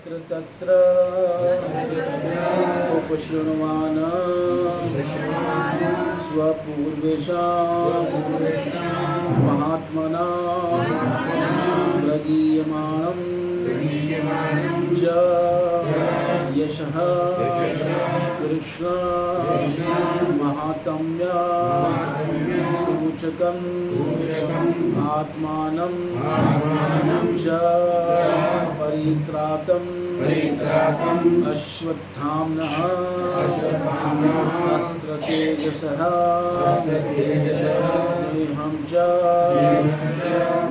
तत्र तत्र उपशृण्वान् स्वपूर्वेषां महात्मना प्रगीयमानं च यशः कृष्ण महात्म्य सूचकम् आत्मानं च परित्रातम् अश्वत्थाम्नः अस्त्रतेजसः स्नेहं च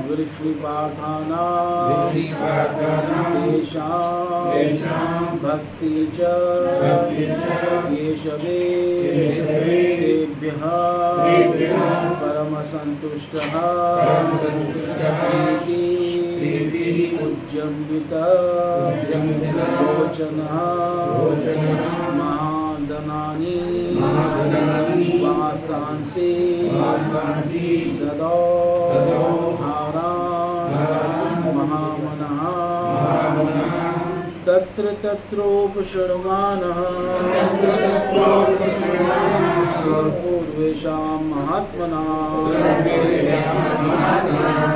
वृष्णिपार्थानां तेषां भक्ति च केशवे तेभ्यः परमसन्तुष्टः इति उज्जम्बितलोचनः महादनानि वासांसि ददौ हारान् महामनः तत्र तत्रोपशृण्वानः स्वपूर्वेषां महात्मना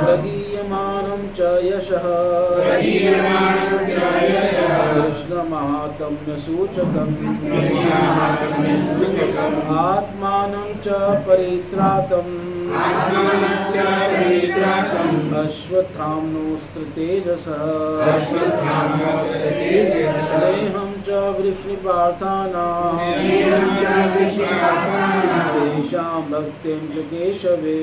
प्रगीयमानं च यशः कृष्णमाहात्म्यसूचकम् आत्मानं च परित्रातम् अश्वत्थाम्नोऽस्त्रतेजसः स्नेहं च वृष्णिपार्थानां तेषां भक्तिं च केशवे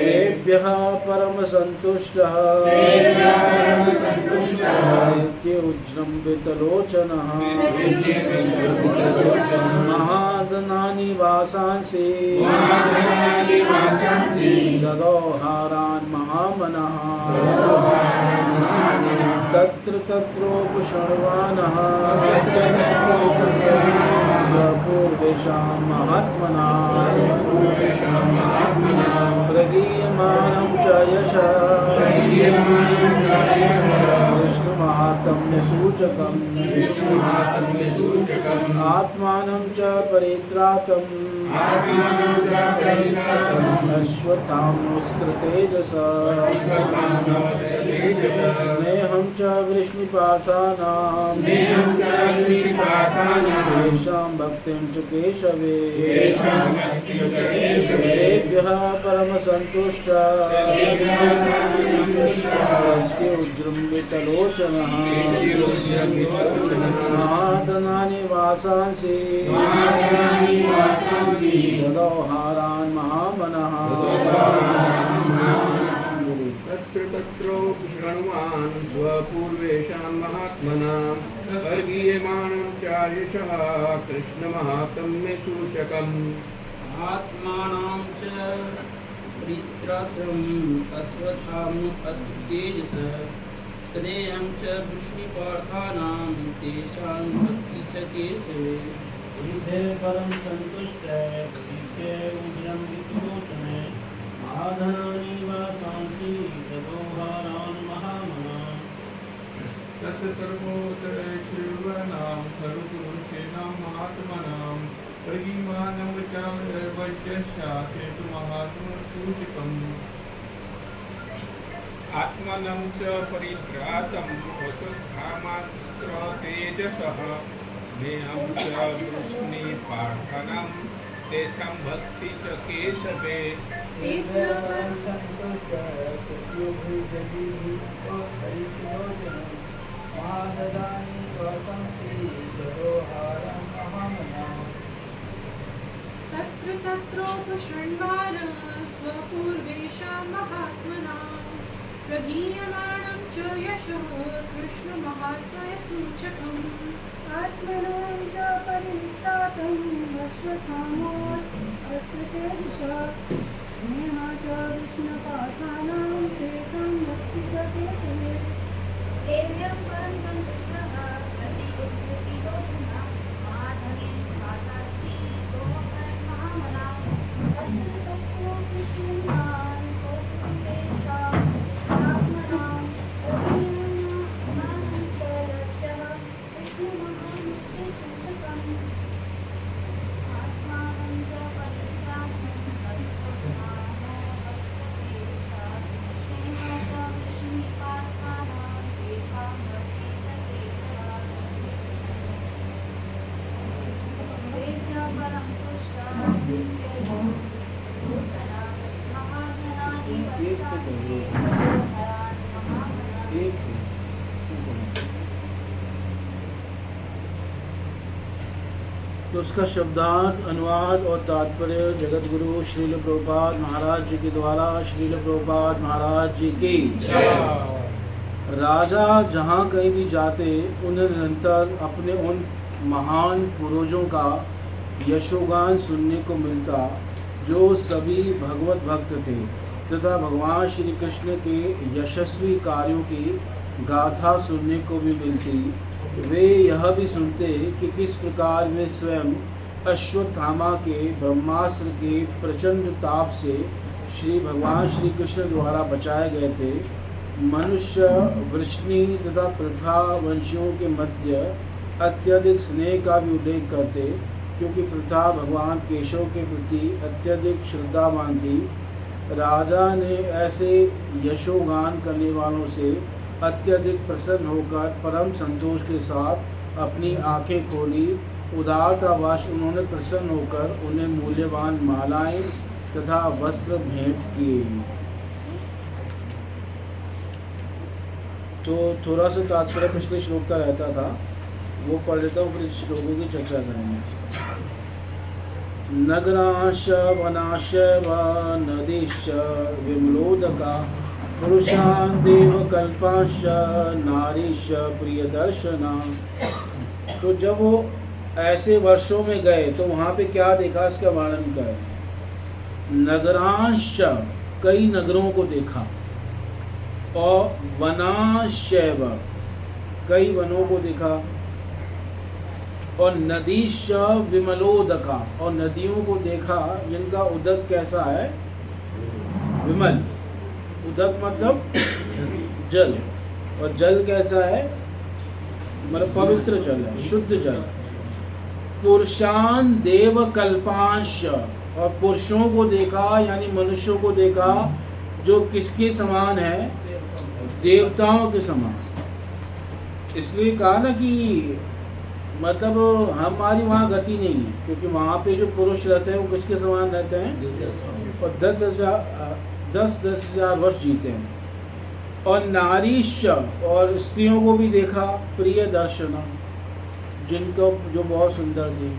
तेभ्यः परमसन्तुष्टः नित्योज्जृम्बितलोचनः महादनानि वासांसि ददौ हारान् महामनः तत्र तत्रोपशृण्वानः स्वपूर्वेषां महात्मना प्रगीयमानं च यशः विष्णुमाहात्म्यसूचकम् आत्मानं च परित्रातम् अश्वत्थाम्नोऽस्त्रतेजसः स्नेहं च वृष्णिपार्थानां तेषां भक्तिं च केशवे तेभ्यः परमसन्तुष्टः नित्योज्जृम्बितलोचनः महादनानि वासांसि ददौ हारान् महामनः तत्र तत्रोपशृण्वान् स्वपूर्वेषां महात्मनां वर्गीयमानं च यशः कृष्णमाहात्म्यसूचकम् आत्मानं च परित्रातम् अश्वत्थाम्नोऽस्त्रतेजसः स्नेहं च वृष्णिपार्थानां तेषां भक्ति च केशवे परम सन्तुष्टः उज्जृम्बितलोचनः महाधनानि वासांसि ददौ हारान् महामनः तत्तर्वोत्तरैश्वर्याणां सर्वपुरुषाणां महात्मनां प्रगीयमानं च महात्म्यसूचकम् आत्मानं च परित्रातम् अश्वत्थाम्नोऽस्त्रतेजसः स्नेहं च वृष्णिपार्थानां तेषां भक्ति च केशवे तत्र तत्रोपशृण्वानः स्वपूर्वेषां महात्मना प्रगीयमानं च यशः कृष्णमाहात्म्यसूचकम् आत्मनं च परित्रातम् अश्वत्थाम्नोऽस्त्रतेजसः स्नेहं च विष्णुपार्थानां तेषां भक्ति च केशवे तेभ्यः परम सन्तुष्टः प्रतिलोचनः महाधनेन वासांसि ददौ हारान् महामनः तत्र तत्रोपशृण्वान् स्वपूर्वेषां महात्मनां प्रगीयमानं एक ही। तो उसका शब्दार्थ, अनुवाद और तात्पर्य जगत गुरु श्रील प्रभुपाद महाराज जी के द्वारा श्रील प्रभुपाद महाराज जी की राजा जहाँ कहीं भी जाते उन्हें निरंतर अपने उन महान पूर्वजों का यशोगान सुनने को मिलता जो सभी भगवत भक्त थे तथा भगवान श्री कृष्ण के यशस्वी कार्यों की गाथा सुनने को भी मिलती। वे यह भी सुनते कि किस प्रकार वे स्वयं अश्वत्थामा के ब्रह्मास्त्र के प्रचंड ताप से श्री भगवान श्री कृष्ण द्वारा बचाए गए थे। मनुष्य, वृष्णि तथा प्रथा वंशियों के मध्य अत्यधिक स्नेह का भी उल्लेख करते क्योंकि प्रथा भगवान केशव के प्रति अत्यधिक श्रद्धावान थी। राजा ने ऐसे यशोगान करने वालों से अत्यधिक प्रसन्न होकर परम संतोष के साथ अपनी आंखें खोली। उदारतावश उन्होंने प्रसन्न होकर उन्हें मूल्यवान मालाएं तथा वस्त्र भेंट किए। तो थोड़ा सा तात्पर्य पिछले श्लोक का रहता था, वो पढ़ लेता हूँ, फिर श्लोकों की चर्चा करेंगे। नगरांश वनाश व नदीश विमलोदका पुरुषान् देवकल्पांश नारीश प्रियदर्शना। तो जब वो ऐसे वर्षों में गए तो वहाँ पे क्या देखा, इसका वर्णन करें। नगरांश, कई नगरों को देखा, और वनाश्चैव, कई वनों को देखा, और नदीश विमलोदका, और नदियों को देखा जिनका उदक कैसा है, विमल। उदक मतलब जल, और जल कैसा है, मतलब पवित्र जल है, शुद्ध जल। पुरुषान देव कल्पांश, और पुरुषों को देखा यानी मनुष्यों को देखा जो किसके समान है, देवताओं के समान। इसलिए कहा ना कि मतलब हमारी वहाँ गति नहीं है, क्योंकि वहाँ पे जो पुरुष रहते हैं वो किसके समान रहते हैं, और 10,000 वर्ष जीते हैं। और नारीश, और स्त्रियों को भी देखा, प्रिय दर्शना, जिनको जो बहुत सुंदर थी।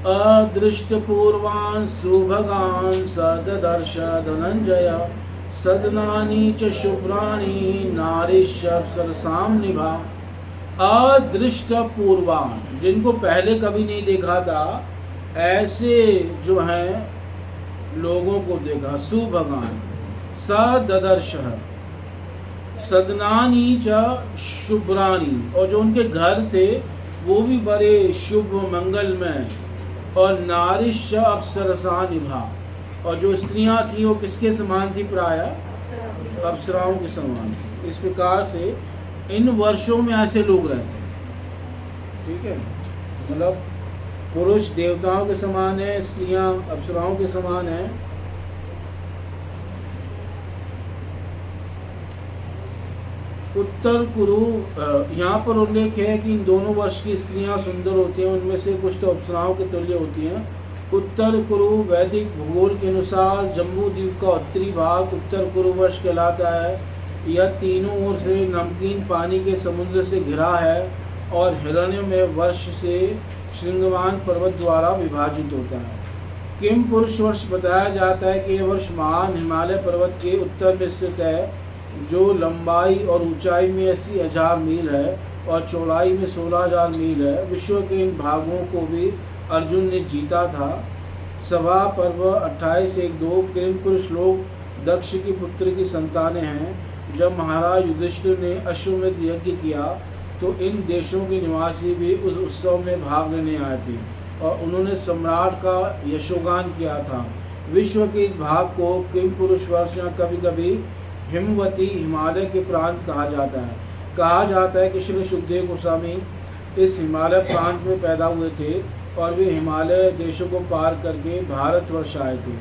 अदृष्ट पूर्वान् सुभगान् सददर्श धनंजय सदनानि च शुभ्राणि नारीश सरसाम निभा। अदृष्ट पूर्वान्, जिनको पहले कभी नहीं देखा था, ऐसे जो हैं लोगों को देखा। सुभगान सददर्श सदनानि च शुभ्राणि, और जो उनके घर थे वो भी बड़े शुभ मंगलमय। और नारीश अप्सरसा निभा, और जो स्त्रियां थी वो किसके समान थी, प्रायः अप्सराओं के समान थी। इस प्रकार से इन वर्षों में ऐसे लोग रहते हैं, ठीक है। मतलब पुरुष देवताओं के समान है, स्त्रियां अप्सराओं के समान है। उत्तर कुरु, यहाँ पर उल्लेख है कि इन दोनों वर्ष की स्त्रियां सुंदर होती हैं, उनमें से कुछ तो अप्सराओं के तुल्य होती हैं। उत्तर कुरु वैदिक भूगोल के अनुसार जम्बू द्वीप का उत्तरी भाग उत्तर कुरु वर्ष कहलाता है। यह तीनों ओर से नमकीन पानी के समुद्र से घिरा है और हिरण्यमय वर्ष से श्रृंगवान पर्वत द्वारा विभाजित होता है। किम पुरुष वर्ष बताया जाता है कि यह वर्ष महान हिमालय पर्वत के उत्तर में स्थित है, जो लंबाई और ऊंचाई में 80,000 मील है और चौड़ाई में 16,000 मील है। विश्व के इन भागों को भी अर्जुन ने जीता था। सभा पर्व 28:1-2। किम पुरुष लोग दक्ष की पुत्र की संतानें हैं। जब महाराज युधिष्ठिर ने अश्वमेध यज्ञ किया तो इन देशों के निवासी भी उस उत्सव में भाग लेने आए थे और उन्होंने सम्राट का यशोगान किया था। विश्व के इस भाग को किम पुरुष वर्ष या कभी कभी हिमवती हिमालय के प्रांत कहा जाता है। कहा जाता है कि श्री सुखदेव गोस्वामी इस हिमालय प्रांत में पैदा हुए थे और वे हिमालय देशों को पार करके भारतवर्ष आए थे।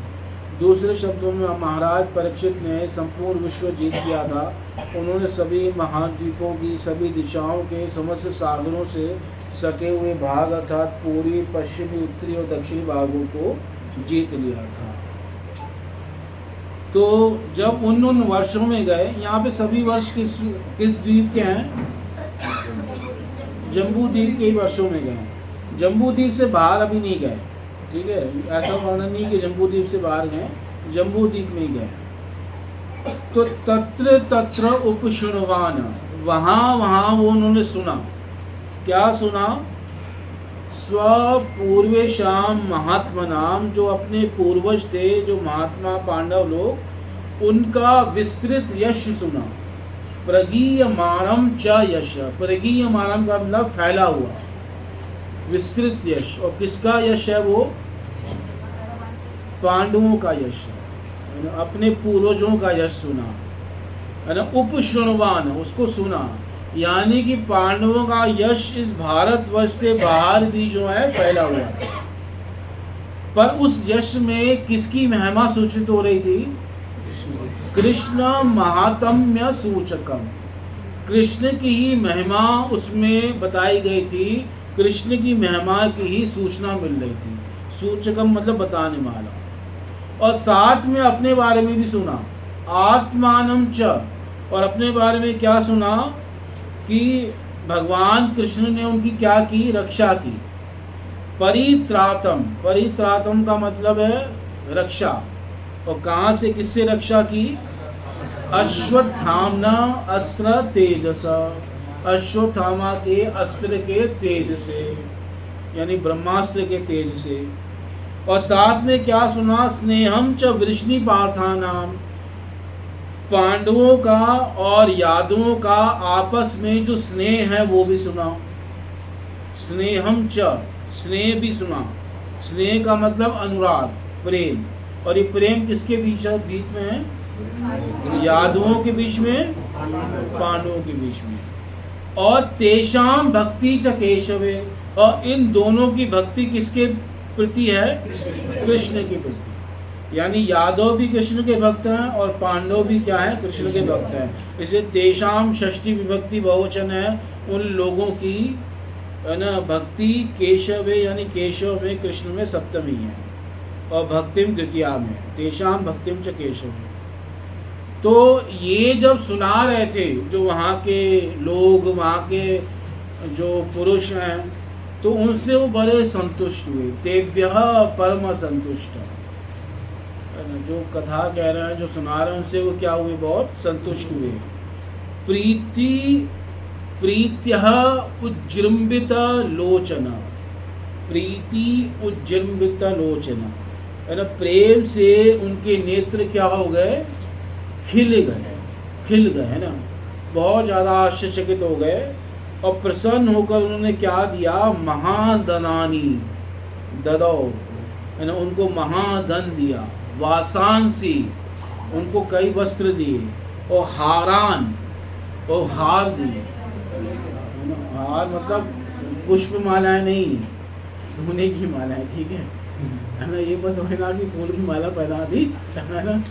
दूसरे शब्दों में महाराज परीक्षित ने संपूर्ण विश्व जीत लिया था। उन्होंने सभी महाद्वीपों की सभी दिशाओं के समस्त सागरों से सटे हुए भाग अर्थात पूर्वी, पश्चिमी, उत्तरी और दक्षिणी भागों को जीत लिया था। तो जब उन वर्षों में गए, यहाँ पे सभी वर्ष किस द्वीप के हैं? जम्बू द्वीप के ही वर्षों में गए। जम्बू द्वीप से बाहर अभी नहीं गए, ठीक है, ऐसा वर्णन नहीं कि जम्बू द्वीप से बाहर गए, जम्बू द्वीप में ही गए। तो तत्र तत्र उपशृण्वान, वहाँ वो उन्होंने सुना। क्या सुना? स्वपूर्वेशाम महात्मनाम, जो अपने पूर्वज थे, जो महात्मा पांडव लोग, उनका विस्तृत यश सुना। प्रगीयमानम च यश, प्रगीयमानम का मतलब फैला हुआ, विस्तृत यश। और किसका यश है? वो पांडवों का यश है, अपने पूर्वजों का यश सुना, है ना। उपशृण्वान, उसको सुना, यानी कि पांडवों का यश इस भारतवर्ष से बाहर भी जो है फैला हुआ है। पर उस यश में किसकी महिमा सूचित हो रही थी? कृष्ण महात्म्य सूचकम, कृष्ण की ही महिमा उसमें बताई गई थी, कृष्ण की महिमा की ही सूचना मिल रही थी। सूचकम मतलब बताने वाला। और साथ में अपने बारे में भी सुना, आत्मानम च, और अपने बारे में क्या सुना कि भगवान कृष्ण ने उनकी क्या की? रक्षा की। परित्रातम, परित्रातम का मतलब है रक्षा। और कहाँ से, किससे रक्षा की? अश्वत्थामा अस्त्र तेजस, अश्वत्थामा के अस्त्र के तेज से, यानी ब्रह्मास्त्र के तेज से। और साथ में क्या सुना? स्नेहम च वृष्णि पार्थानाम, पांडवों का और यादवों का आपस में जो स्नेह है वो भी सुना। स्नेहम च, स्नेह भी सुना। स्नेह का मतलब अनुराग, प्रेम। और ये प्रेम किसके बीच में है? यादवों के बीच में, पांडवों के बीच में। और तेषाम भक्ति च केशवे, और इन दोनों की भक्ति किसके प्रति है? कृष्ण के प्रति। यानी यादव भी कृष्ण के भक्त हैं और पांडव भी क्या है? कृष्ण के भक्त हैं। इसे तेषाम षष्ठी विभक्ति बहुवचन है, उन लोगों की, है ना, भक्ति केशवे, यानी केशव में, कृष्ण में सप्तमी है, और भक्तिम द्वितीया में, तेषाम भक्तिम च केशव। तो ये जब सुना रहे थे जो वहाँ के लोग, वहाँ के जो पुरुष हैं, तो उनसे वो बड़े संतुष्ट हुए। तेभ्यः परम संतुष्ट, जो कथा कह रहे हैं, जो सुना रहे हैं, उनसे वो क्या हुए? बहुत संतुष्ट हुए। प्रीत्यः उज्जृंभित लोचन, प्रीति उज्जृंभित लोचन, है ना, प्रेम से उनके नेत्र क्या हो गए? खिल गए, है ना, बहुत ज़्यादा आश्चर्यचकित हो गए। और प्रसन्न होकर उन्होंने क्या दिया? महाधनानी ददौ, है ना, उनको महाधन दिया। वासांसी, उनको कई वस्त्र दिए। और हारान, और हार दिए। हार मतलब पुष्प मालाएं नहीं, सोने की मालाएं, ठीक है ना। ये बस समझना कि फूल की माला पहना दी, है ना।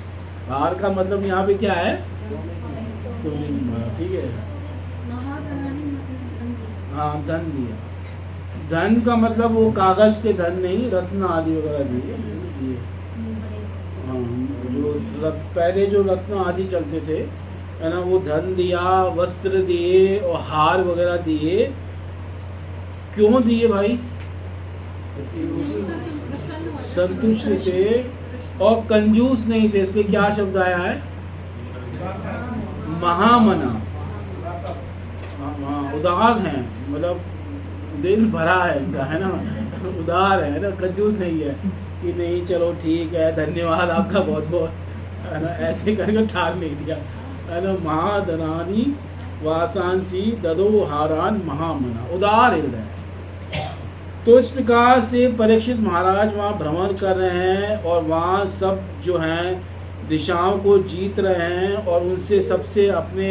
हार का मतलब यहाँ पे क्या है? सोने की माला, ठीक है। हाँ, धन दिया। धन का मतलब वो कागज के धन नहीं, रत्न आदि वगैरह दिए। हाँ, जो पहले जो रत्न आदि चलते थे, है ना, वो धन दिया, वस्त्र दिए और हार वगैरह दिए। क्यों दिए भाई? संतुष्ट थे और कंजूस नहीं थे। इसलिए क्या शब्द आया है? महामना। हाँ, उदार हैं, मतलब दिल भरा है इनका, है ना, उदार है ना, कंजूस नहीं है कि नहीं चलो ठीक है, धन्यवाद आपका बहुत बहुत, है ना, ऐसे करके ठार नहीं दिया, है ना। महाधनानी वासांसी ददो हारान महामना, उदार हृदय। तो इस प्रकार से परीक्षित महाराज वहाँ भ्रमण कर रहे हैं और वहाँ सब जो हैं दिशाओं को जीत रहे हैं और उनसे सबसे अपने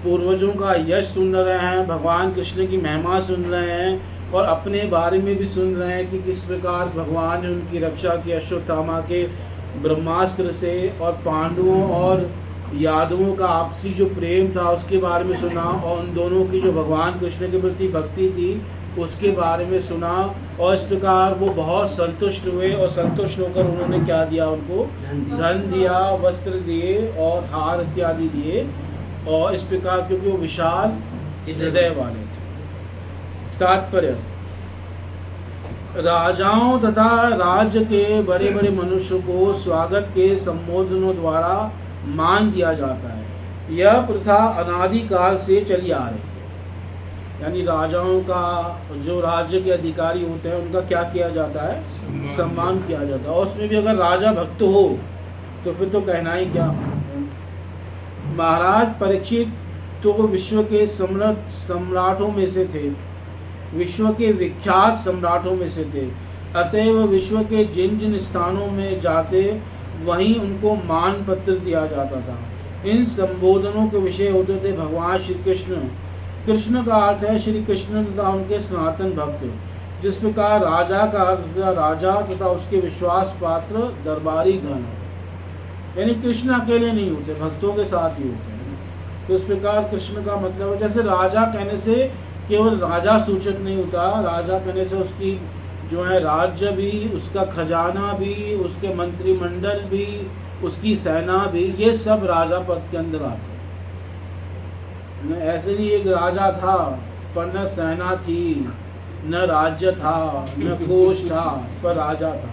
पूर्वजों का यश सुन रहे हैं, भगवान कृष्ण की महिमा सुन रहे हैं और अपने बारे में भी सुन रहे हैं कि किस प्रकार भगवान ने उनकी रक्षा की अश्वत्थामा के ब्रह्मास्त्र से, और पांडवों और यादवों का आपसी जो प्रेम था उसके बारे में सुना, और उन दोनों की जो भगवान कृष्ण के प्रति भक्ति थी उसके बारे में सुना, और इस प्रकार वो बहुत संतुष्ट हुए, और संतुष्ट होकर उन्होंने क्या दिया उनको? धन दिया, वस्त्र दिए और हार इत्यादि दिए। और इस प्रकार क्योंकि वो विशाल हृदय वाले थे। तात्पर्य, राजाओं तथा राज्य के बड़े बड़े मनुष्य को स्वागत के संबोधनों द्वारा मान दिया जाता है। यह प्रथा अनादिकाल से चली आ रही है। यानी राजाओं का, जो राज्य के अधिकारी होते हैं, उनका क्या किया जाता है? सम्मान किया जाता है। और उसमें भी अगर राजा भक्त हो तो फिर तो कहना ही क्या। महाराज परीक्षित तो विश्व के सम्राटों में से थे, विश्व के विख्यात सम्राटों में से थे। अतएव विश्व के जिन जिन स्थानों में जाते वहीं उनको मान पत्र दिया जाता था। इन संबोधनों के विषय होते थे भगवान श्री कृष्ण। कृष्ण का अर्थ है श्री कृष्ण तथा उनके सनातन भक्त। जिस प्रकार राजा का अर्थ राजा तथा उसके विश्वास पात्र दरबारी गण। यानी कृष्ण अकेले नहीं होते, भक्तों के साथ ही होते हैं। तो इस प्रकार कृष्ण का मतलब है, जैसे राजा कहने से केवल राजा सूचक नहीं होता, राजा कहने से उसकी जो है राज्य भी, उसका खजाना भी, उसके मंत्रिमंडल भी, उसकी सेना भी, ये सब राजा पद के अंदर आते हैं। ऐसे नहीं एक राजा था पर न सेना थी, न राज्य था, न कोष था, पर राजा था।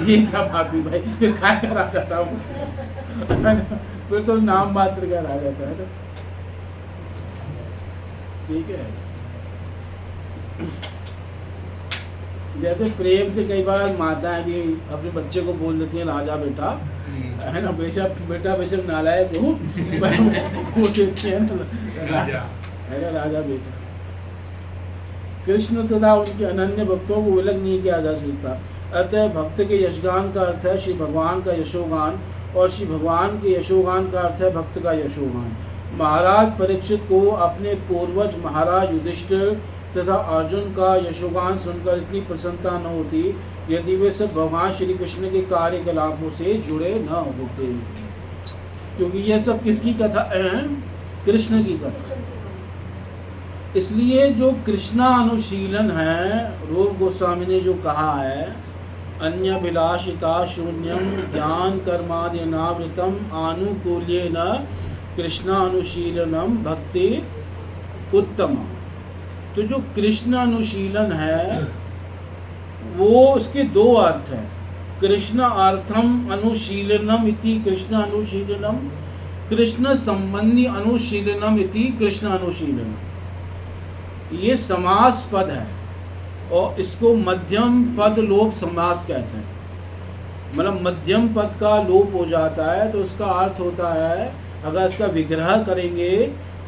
ये क्या बात हुई भाई? फिर क्या का राजा था वो? फिर तो नाम मात्र का राजा था, है ना? ठीक है। जैसे प्रेम से कई बार माताएं भी अपने बच्चे को बोल देती हैं राजा बेटा, है ना? बेटा बेशक नालायक हो, वो देती है ना राजा, है ना? राजा बेटा। कृष्ण तथा उनके अनन्य भक्तों को विलग नहीं किया जा सकता। अतः भक्त के यशगान का अर्थ है श्री भगवान का यशोगान, और श्री भगवान के यशोगान का अर्थ है भक्त का यशोगान। महाराज परीक्षित को अपने पूर्वज महाराज युधिष्ठिर तथा अर्जुन का यशोगान सुनकर इतनी प्रसन्नता न होती यदि वे सब भगवान श्री कृष्ण के कार्यकलापों से जुड़े न होते, क्योंकि यह सब किसकी कथा है? कृष्ण की कथा। इसलिए जो कृष्णा अनुशीलन है, रूप गोस्वामी ने जो कहा है, अन्य विलासिता शून्यम ज्ञान कर्मादि अनावृतम आनुकूल्य न कृष्णा अनुशीलनम भक्ति उत्तम। तो जो कृष्ण अनुशीलन है वो उसके दो अर्थ हैं। कृष्ण अर्थम अनुशीलनम इति कृष्ण अनुशीलनम, कृष्ण संबंधी अनुशीलनम इति कृष्ण अनुशीलनम। ये समास पद है और इसको मध्यम पद लोप समास कहते हैं। मतलब मध्यम पद का लोप हो जाता है तो उसका अर्थ होता है, अगर इसका विग्रह करेंगे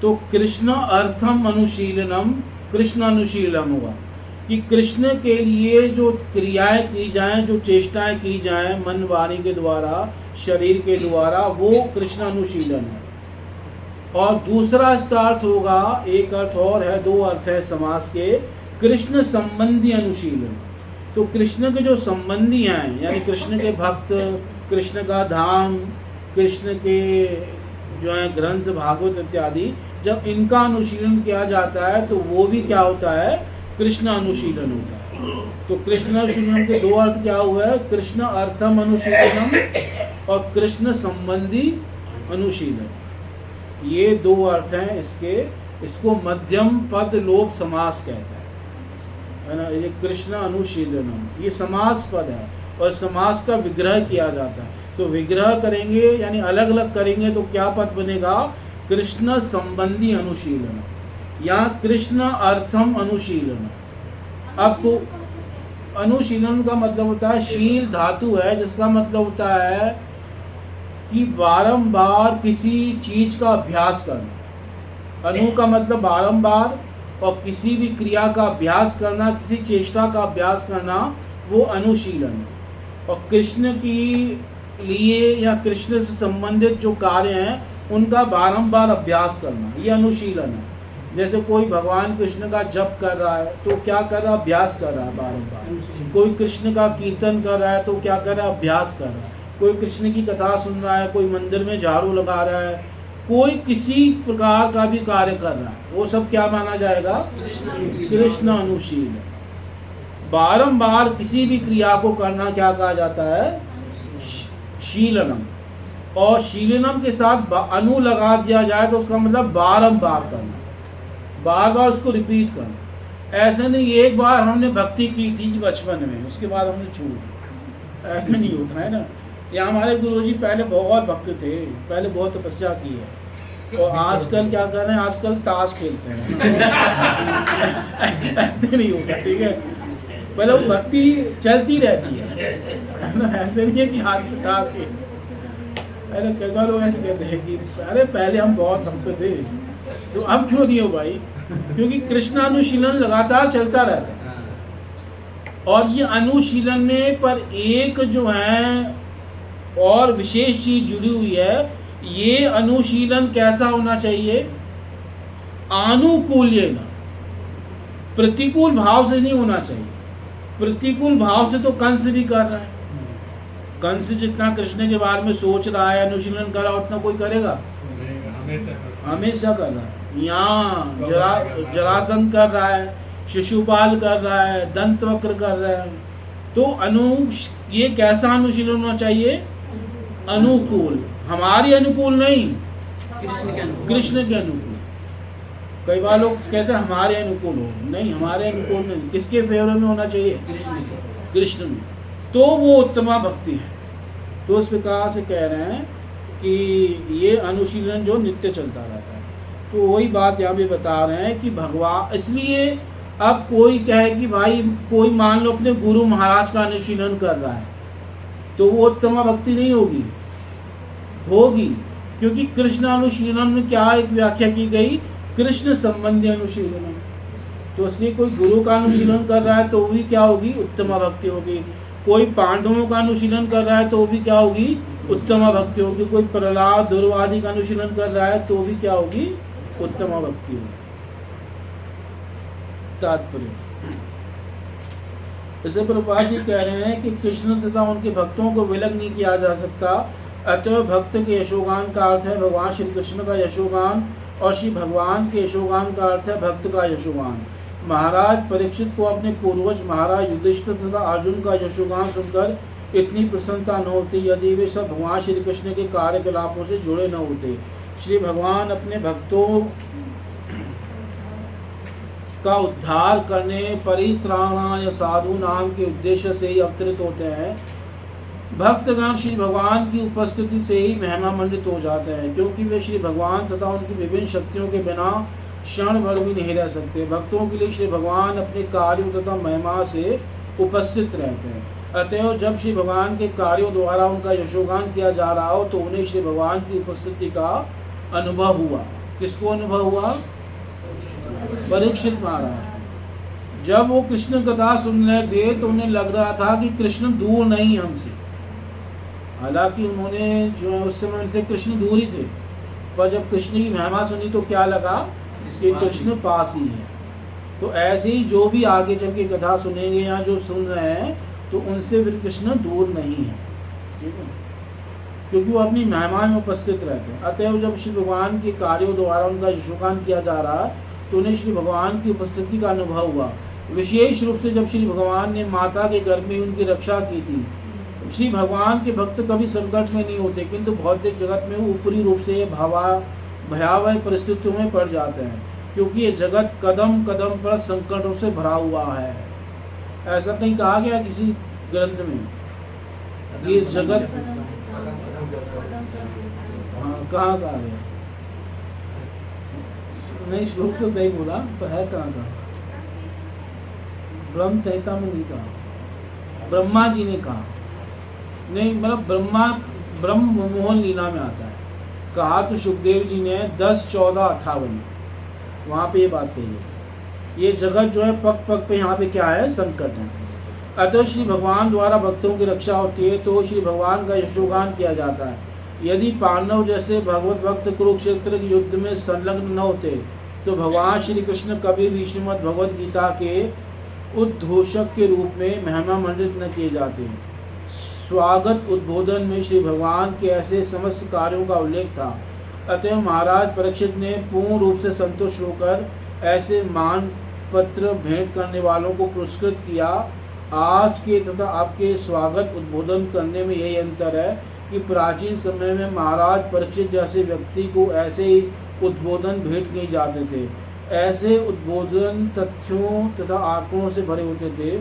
तो कृष्ण अर्थम अनुशीलनम कृष्ण अनुशीलनम होगा कि कृष्ण के लिए जो क्रियाएं की जाएं, जो चेष्टाएं की जाएं मन वाणी के द्वारा, शरीर के द्वारा, वो कृष्ण अनुशीलन है। और दूसरा इसका अर्थ होगा, एक अर्थ और है, दो अर्थ है समास के, कृष्ण संबंधी अनुशीलन। तो कृष्ण के जो संबंधी हैं, यानी कृष्ण के भक्त, कृष्ण का धाम, कृष्ण के जो है ग्रंथ भागवत इत्यादि, जब इनका अनुशीलन किया जाता है तो वो भी क्या होता है? कृष्ण अनुशीलन होता है। तो कृष्ण अनुशीलन के दो अर्थ क्या हुआ है? कृष्ण अर्थम अनुशीलनम और कृष्ण संबंधी अनुशीलन। ये दो अर्थ हैं इसके। इसको मध्यम पद लोप समास कहते हैं, है ना? ये कृष्ण अनुशीलनम ये समास पद है और समास का विग्रह किया जाता है। तो विग्रह करेंगे यानी अलग अलग करेंगे तो क्या पद बनेगा? कृष्ण संबंधी अनुशीलन या कृष्ण अर्थम अनुशीलन। अब तो अनुशीलन का मतलब होता है, शील धातु है जिसका मतलब होता है कि बारंबार किसी चीज का अभ्यास करना। अनु का मतलब बारंबार, और किसी भी क्रिया का अभ्यास करना, किसी चेष्टा का अभ्यास करना, वो अनुशीलन है। और कृष्ण की लिए या कृष्ण से संबंधित जो कार्य हैं उनका बारंबार अभ्यास करना, ये अनुशीलन है। जैसे कोई भगवान कृष्ण का जप कर रहा है तो क्या कर रहा है? अभ्यास कर रहा है बारंबार। कोई कृष्ण का कीर्तन कर रहा है तो क्या कर रहा है? अभ्यास कर रहा है। कोई कृष्ण की कथा सुन रहा है, कोई मंदिर में झाड़ू लगा रहा है, कोई किसी प्रकार का भी कार्य कर रहा है वो सब क्या माना जाएगा? कृष्ण अनुशील। बारंबार किसी भी क्रिया को करना क्या कहा जाता है? शीलनम। और शीलनम के साथ अनु लगा दिया जाए तो उसका मतलब बारंबार करना, बार बार उसको रिपीट करना। ऐसे नहीं एक बार हमने भक्ति की थी बचपन में उसके बाद हमने छोड़ दी, ऐसे नहीं होता है ना। या हमारे गुरुजी पहले बहुत भक्त थे, पहले बहुत तपस्या की है, और आजकल क्या कर रहे हैं? आजकल ताश खेलते हैं। ऐसे नहीं होता, ठीक है। मतलब भक्ति चलती रहती है ना, ऐसे नहीं है कि आज ताश खेल। अरे कई बार लोग ऐसे कहते हैं कि अरे पहले हम बहुत भक्त थे, तो अब क्यों नहीं हो भाई? क्योंकि कृष्ण अनुशीलन लगातार चलता रहता है। और ये अनुशीलन में पर एक जो है और विशेष चीज जुड़ी हुई है, ये अनुशीलन कैसा होना चाहिए? आनुकूल्येन, प्रतिकूल भाव से नहीं होना चाहिए। प्रतिकूल भाव से तो कंस भी कर रहा है। कंस जितना कृष्ण के बारे में सोच रहा है, अनुशीलन कर रहा है, उतना कोई करेगा? हमेशा कर रहा है। यहाँ जरासंध कर रहा है, शिशुपाल कर रहा है, दंतवक्र कर रहा है। तो ये कैसा अनुशीलन होना चाहिए? अनुकूल, हमारी अनुकूल नहीं, कृष्ण के अनुकूल। कई बार लोग कहते हैं हमारे अनुकूल हो, नहीं हमारे अनुकूल नहीं। किसके फेवर में होना चाहिए? कृष्ण में। तो वो उत्तमा भक्ति है। तो इस प्रकार से कह रहे हैं कि ये अनुशीलन जो नित्य चलता रहता है। तो वही बात यहाँ पे बता रहे हैं कि भगवान, इसलिए अब कोई कहे कि भाई कोई मान लो अपने गुरु महाराज का अनुशीलन कर रहा है, तो वो उत्तमा भक्ति नहीं होगी, होगी। क्योंकि कृष्ण अनुशीलन में क्या एक व्याख्या की गई? कृष्ण संबंधी अनुशीलन। तो इसलिए कोई गुरु का अनुशीलन कर रहा है तो वो भी क्या होगी? उत्तमा भक्ति होगी। कोई पांडवों का अनुशीलन कर रहा है तो वो भी क्या होगी? उत्तमा भक्ति होगी। कोई प्रहलाद ध्रुव आदि का अनुशीलन कर रहा है तो भी क्या होगी? उत्तमा भक्ति होगी। तात्पर्य इसे प्रभुपाद जी कह रहे हैं कि कृष्ण तथा उनके भक्तों को विलग नहीं किया जा सकता। अतः भक्त के यशोगान का अर्थ है भगवान श्री कृष्ण का यशोगान, और श्री भगवान के यशोगान का अर्थ है भक्त का यशोगान। महाराज परीक्षित को अपने पूर्वज महाराज युधिष्ठिर तथा अर्जुन का यशोगान सुनकर इतनी प्रसन्नता न होती यदि वे सब भगवान श्री कृष्ण के कार्यकलापों से जुड़े न होते। श्री भगवान अपने भक्तों का उद्धार करने, परित्राणाय साधु नाम के उद्देश्य से ही अवतरित होते हैं। भक्तगण श्री भगवान की उपस्थिति से ही महिमा मंडित हो जाते हैं, क्योंकि वे श्री भगवान तथा उनकी विभिन्न शक्तियों के बिना क्षण भर भी नहीं रह सकते। भक्तों के लिए श्री भगवान अपने कार्यों तथा महिमा से उपस्थित रहते हैं। अतएव जब श्री भगवान के कार्यों द्वारा उनका यशोगान किया जा रहा हो तो उन्हें श्री भगवान की उपस्थिति का अनुभव हुआ। किसको अनुभव हुआ? परीक्षित महाराज। जब वो कृष्ण कथा सुन रहे थे तो उन्हें लग रहा था कि कृष्ण दूर नहीं हमसे। हालांकि उन्होंने जो है उस समय से कृष्ण दूर ही थे, पर जब कृष्ण की महिमा सुनी तो क्या लगा कि कृष्ण पास ही है। तो ऐसे ही जो भी आगे चल के कथा सुनेंगे या जो सुन रहे हैं तो उनसे फिर कृष्ण दूर नहीं है, ठीक है, क्योंकि वो अपनी महिमा में उपस्थित रहते हैं। अतएव जब श्री भगवान के कार्यों द्वारा उनका यशोगान किया जा रहा है तो उन्हें श्री भगवान की उपस्थिति का अनुभव हुआ। विशेष रूप से जब श्री भगवान ने माता के गर्भ में उनकी रक्षा की थी। श्री भगवान के भक्त कभी संकट में नहीं होते, किंतु भौतिक जगत में वो ऊपरी रूप से भयावह परिस्थितियों में पड़ जाते हैं, क्योंकि ये जगत कदम कदम पर संकटों से भरा हुआ है। ऐसा कहीं कहा गया किसी ग्रंथ में ये जगत, हाँ कहाँ कहा गया? नहीं, श्लोक तो सही बोला पर है कहाँ का? ब्रह्म संहिता में नहीं कहा, ब्रह्मा जी ने कहा। नहीं, मतलब ब्रह्म मोहन लीला में आता है। कहा तो सुखदेव जी ने 10-14-58 वहाँ पे ये बात कही है। ये जगत जो है पग पग पे यहाँ पे क्या है? संकट है। अतः श्री भगवान द्वारा भक्तों की रक्षा होती है तो श्री भगवान का यशोगान किया जाता है। यदि पांडव जैसे भगवत भक्त कुरुक्षेत्र के युद्ध में संलग्न न होते तो भगवान श्री कृष्ण कभी भी श्रीमद् भगवद गीता के उद्घोषक के रूप में महिमा मंडित न किए जाते। स्वागत उद्बोधन में श्री भगवान के ऐसे समस्त कार्यों का उल्लेख था। अतः महाराज परीक्षित ने पूर्ण रूप से संतुष्ट होकर ऐसे मान पत्र भेंट करने वालों को पुरस्कृत किया। आज के तथा आपके स्वागत उद्बोधन करने में यही अंतर है कि प्राचीन समय में महाराज परीक्षित जैसे व्यक्ति को ऐसे ही उद्बोधन भेंट किए जाते थे। ऐसे उद्बोधन तथ्यों तथा आंकड़ों से भरे होते थे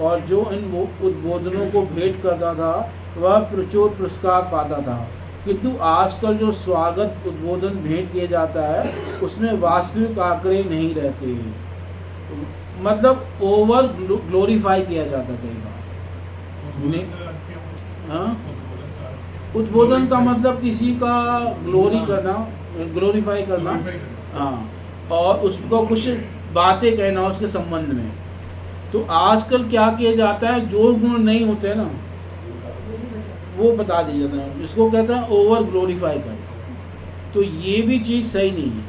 और जो इन उद्बोधनों को भेंट करता था वह प्रचुर पुरस्कार पाता था। किंतु आजकल जो स्वागत उद्बोधन भेंट किया जाता है उसमें वास्तविक आंकड़े नहीं रहते, मतलब ओवर ग्लोरीफाई किया जाता कई बार। हाँ, उद्बोधन का मतलब किसी का ग्लोरी करना, ग्लोरीफाई करना, हाँ, और उसको कुछ बातें कहना उसके संबंध में। तो आजकल क्या किया जाता है, जो गुण नहीं होते ना वो बता दिया जाता है, इसको कहते हैं ओवर ग्लोरीफाई कर। तो ये भी चीज़ सही नहीं है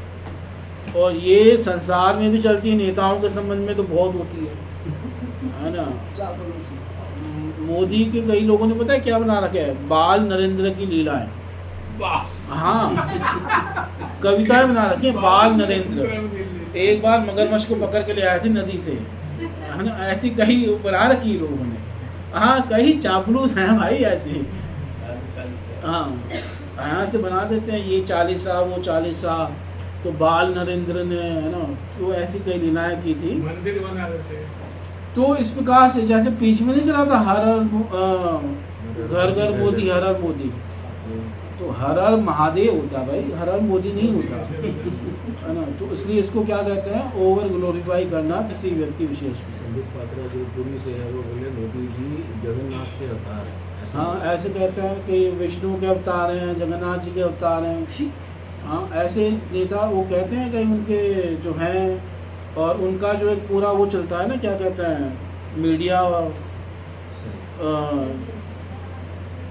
और ये संसार में भी चलती है, नेताओं के संबंध में तो बहुत होती है ना। मोदी के कई लोगों ने पता है क्या बना रखा है, बाल नरेंद्र की लीलाएं। हाँ, कविताएं बना रखी है, बाल नरेंद्र। एक बार मगरमच्छ को पकड़ के ले आए थे नदी से, है ना, ऐसी कई बना रखी लोगों ने। हाँ, कई चापलूस हैं भाई ऐसे। हाँ, यहाँ से बना देते हैं, ये 40 वो 40, तो बाल नरेंद्र ने, है ना, तो ऐसी कई लीलाएं की थी, मंदिर बना देते हैं। तो इस प्रकार से जैसे बीच में नहीं चला था हर घर घर मोदी, हर हर मोदी, तो हर हर महादेव होता भाई, हर हर मोदी नहीं होता, है ना। तो इसलिए इसको क्या कहते हैं, ओवर ग्लोरीफाई करना किसी व्यक्ति विशेष को। संदीप पात्रा जो पुरी से है वो बोले मोदी जी जगन्नाथ के अवतार हैं। हाँ, ऐसे कहते हैं कि विष्णु के अवतार हैं, जगन्नाथ जी के अवतार हैं। हाँ, ऐसे नेता वो कहते हैं कि उनके जो हैं, और उनका जो एक पूरा वो चलता है ना, क्या कहते हैं, मीडिया,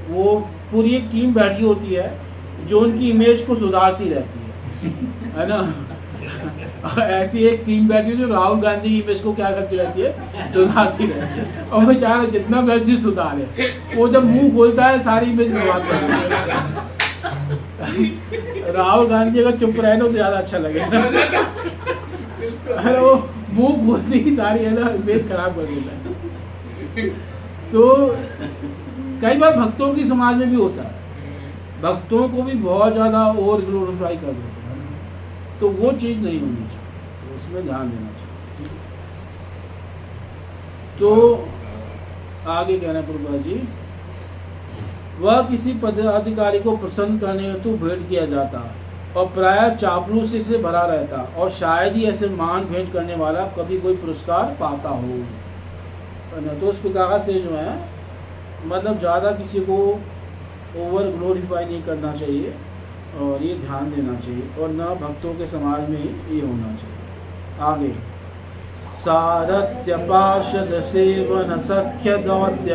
वो पूरी एक टीम बैठी होती है जो उनकी इमेज को सुधारती रहती है ना। और ऐसी एक टीम बैठी है जो राहुल गांधी की इमेज को क्या करती रहती है, सुधारती रहती है। और बेचारा जितना मर्जी सुधारे, वो जब मुंह खोलता है सारी इमेज बर्बाद कर देता है। राहुल गांधी अगर चुप रहे ना तो ज़्यादा अच्छा लगेगा। अरे वो मुंह खोलती ही सारी, है ना, इमेज खराब कर देता है। तो कई बार भक्तों की समाज में भी होता है, भक्तों को भी बहुत ज़्यादा ओवर ग्लोरीफाई कर देते हैं, तो वो चीज़ नहीं होनी चाहिए, उसमें ध्यान देना चाहिए। तो आगे कहना प्रभु जी, वह किसी पदाधिकारी को प्रसन्न करने हेतु भेंट किया जाता और प्रायः चापलूसी से भरा रहता, और शायद ही ऐसे मान भेंट करने वाला कभी कोई पुरस्कार पाता हो। तो उस प्रकार से जो है, मतलब ज़्यादा किसी को ओवर ग्लोरीफाई नहीं करना चाहिए और ये ध्यान देना चाहिए, और न भक्तों के समाज में ये होना चाहिए। आगे, सारथ्य पार्षद सेवन सख्य दौत्य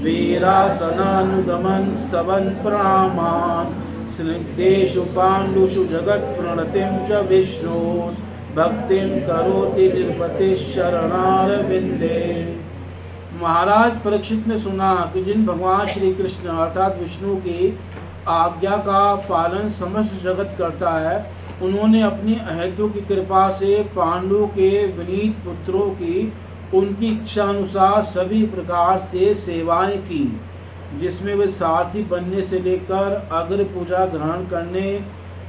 वीरासनानुगमन स्तवन प्रणामान स्निग्धेषु पाण्डुषु जगत् प्रणतिं च विष्णु भक्तिं करोति निर्पति शरणारविंदे। महाराज परीक्षित ने सुना कि जिन भगवान श्री कृष्ण अर्थात विष्णु की आज्ञा का पालन समस्त जगत करता है, उन्होंने अपनी अहेतु की कृपा से पांडु के विनीत पुत्रों की उनकी इच्छा अनुसार सभी प्रकार से सेवाएं की, जिसमें वे सारथी बनने से लेकर अग्र पूजा ग्रहण करने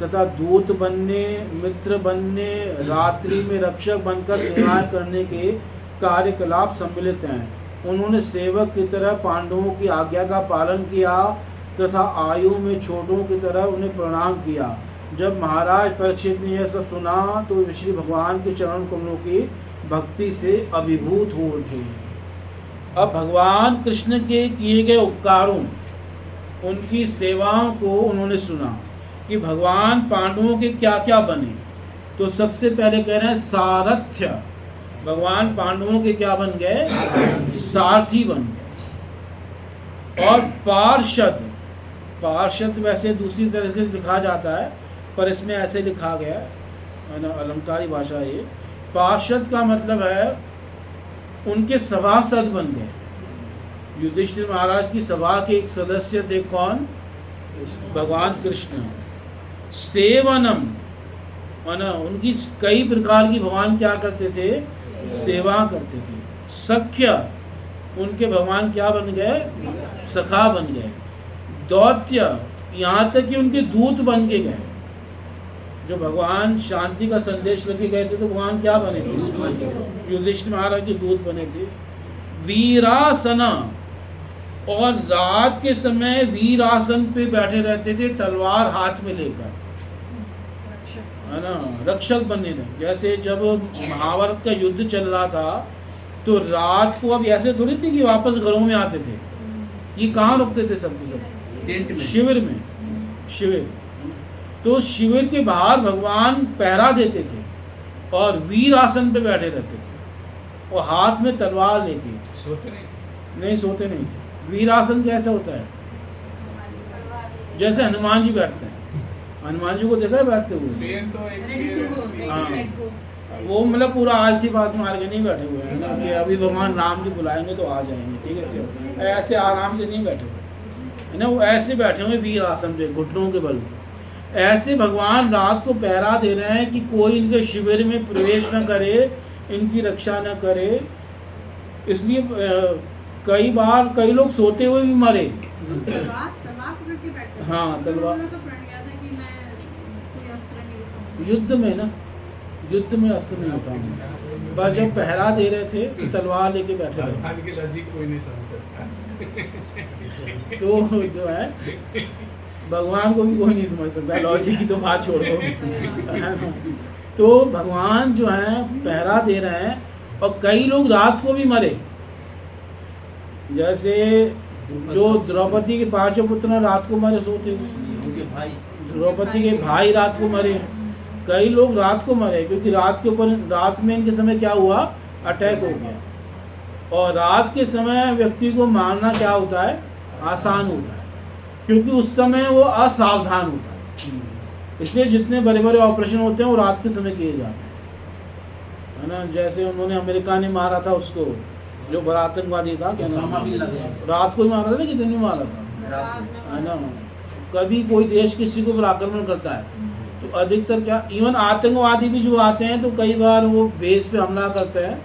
तथा दूत बनने, मित्र बनने, रात्रि में रक्षक बनकर सेवाएं करने के कार्यकलाप सम्मिलित हैं। उन्होंने सेवक की तरह पांडवों की आज्ञा का पालन किया तथा आयु में छोटों की तरह उन्हें प्रणाम किया। जब महाराज परीक्षित ने यह सब सुना तो श्री भगवान के चरण कमलों की भक्ति से अभिभूत हो उठे। अब भगवान कृष्ण के किए गए उपकारों, उनकी सेवाओं को उन्होंने सुना कि भगवान पांडवों के क्या क्या बने। तो सबसे पहले कह रहे हैं सारथ्य, भगवान पांडवों के क्या बन गए, सारथी बन गए। और पार्षद, पार्षद वैसे दूसरी तरीके से लिखा जाता है पर इसमें ऐसे लिखा गया है ना, अलंकारी भाषा ये। पार्षद का मतलब है उनके सभासद बन गए। युधिष्ठिर महाराज की सभा के एक सदस्य थे कौन, भगवान कृष्ण। सेवनम, माना उनकी कई प्रकार की भगवान क्या करते थे, सेवा करते थे। सख्य, उनके भगवान क्या बन गए, सखा बन गए। दौत्य, यहाँ तक कि उनके दूत बन के गए। जो भगवान शांति का संदेश लेके गए थे तो भगवान क्या बने थे, दूत बन गए, युधिष्ठिर महाराज के दूत बने थे। वीरासना, और रात के समय वीरासन पे बैठे रहते थे, तलवार हाथ में लेकर, है ना, रक्षक बनने थे। जैसे जब महाभारत का युद्ध चल रहा था तो रात को, अब ऐसे थोड़ी थी कि वापस घरों में आते थे, ये कहाँ रुकते थे सब टेंट में, शिविर में, शिविर। तो शिविर के बाहर भगवान पहरा देते थे और वीर आसन पे बैठे रहते थे और हाथ में तलवार लेके। सोते नहीं सोते नहीं। वीर आसन कैसा होता है, जैसे हनुमान जी बैठते हैं, हनुमान जी को देखा है बैठते हुए, ट्रेन तो एक हाँ। वो मतलब पूरा आलती बात मार के नहीं बैठे हुए हैं ना कि अभी भगवान राम जी बुलाएंगे तो आ जाएंगे, ठीक है, ऐसे आराम से नहीं बैठे हुए है ना, वो ऐसे बैठे हुए वीर आसन पे, घुटनों के बल। ऐसे भगवान रात को पहरा दे रहे हैं कि कोई इनके शिविर में प्रवेश न करे, इनकी रक्षा न करे। इसलिए कई बार कई लोग सोते हुए भी मरे। तलवार पकड़ के बैठे। हाँ, तलवार। उन्होंने तो प्रण किया था कि मैं कोई अस्त्र नहीं उठाऊंगा। युद्ध में ना, युद्ध में अस्त्र नहीं उठाऊंगा, बस जब पहरा दे रहे थे तो तलवार लेके बैठे रहे। भगवान की लॉजिक कोई नहीं समझ सकता। तो जो है भगवान को भी कोई नहीं समझ सकता, लॉजिक की तो बात छोड़ो। तो भगवान जो है पहरा दे रहे हैं और कई लोग रात को भी मरे। जैसे जो द्रौपदी के 5 पुत्र रात को मरे सोते हुए, उनके भाई, द्रौपदी के भाई रात को मरे। कई लोग रात को मरे क्योंकि रात के ऊपर, रात में इनके समय क्या हुआ, अटैक हो गया। और रात के समय व्यक्ति को मारना क्या होता है, आसान होता है, क्योंकि उस समय वो असावधान होता है। इसलिए जितने बड़े बड़े ऑपरेशन होते हैं वो रात के समय किए जाते हैं, है ना। जैसे उन्होंने अमेरिका ने मारा था उसको, जो बड़ा आतंकवादी था, क्या नाम, ओसामा बिन लादेन। रात को ही मारा था कि दिन में मारा था, है ना। कभी कोई देश किसी के ऊपर आक्रमण करता है तो अधिकतर क्या, इवन आतंकवादी भी जो आते हैं तो कई बार वो बेस पे हमला करते हैं,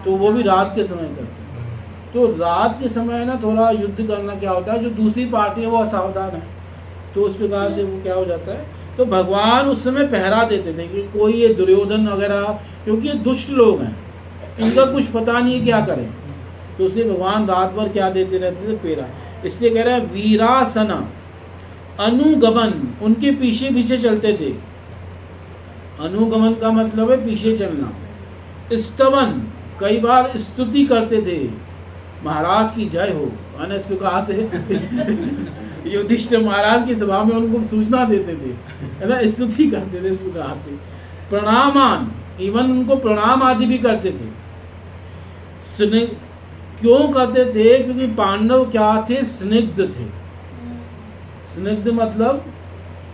तो वो भी रात के समय करते हैं। तो रात के समय ना थोड़ा युद्ध करना क्या होता है, जो दूसरी पार्टी है वो असावधान है, तो उस प्रकार से वो क्या हो जाता है। तो भगवान उस समय पहरा देते थे कि कोई ये दुर्योधन वगैरह, क्योंकि ये दुष्ट लोग हैं, इनका कुछ पता नहीं है क्या करें, तो इसलिए भगवान रात भर क्या देते रहते थे, पेरा। इसलिए कह रहे हैं वीरासना, अनुगमन, उनके पीछे पीछे चलते थे। अनुगमन का मतलब है पीछे चलना। स्तवन, कई बार स्तुति करते थे, महाराज की जय हो, है ना, इस प्रकार से युधिष्ठिर महाराज की सभा में उनको सूचना देते थे, है ना, स्तुति करते थे इस प्रकार से। प्रणामान, इवन उनको प्रणाम आदि भी करते थे। क्यों करते थे, क्योंकि पांडव क्या थे, स्निग्ध थे। स्निग्ध मतलब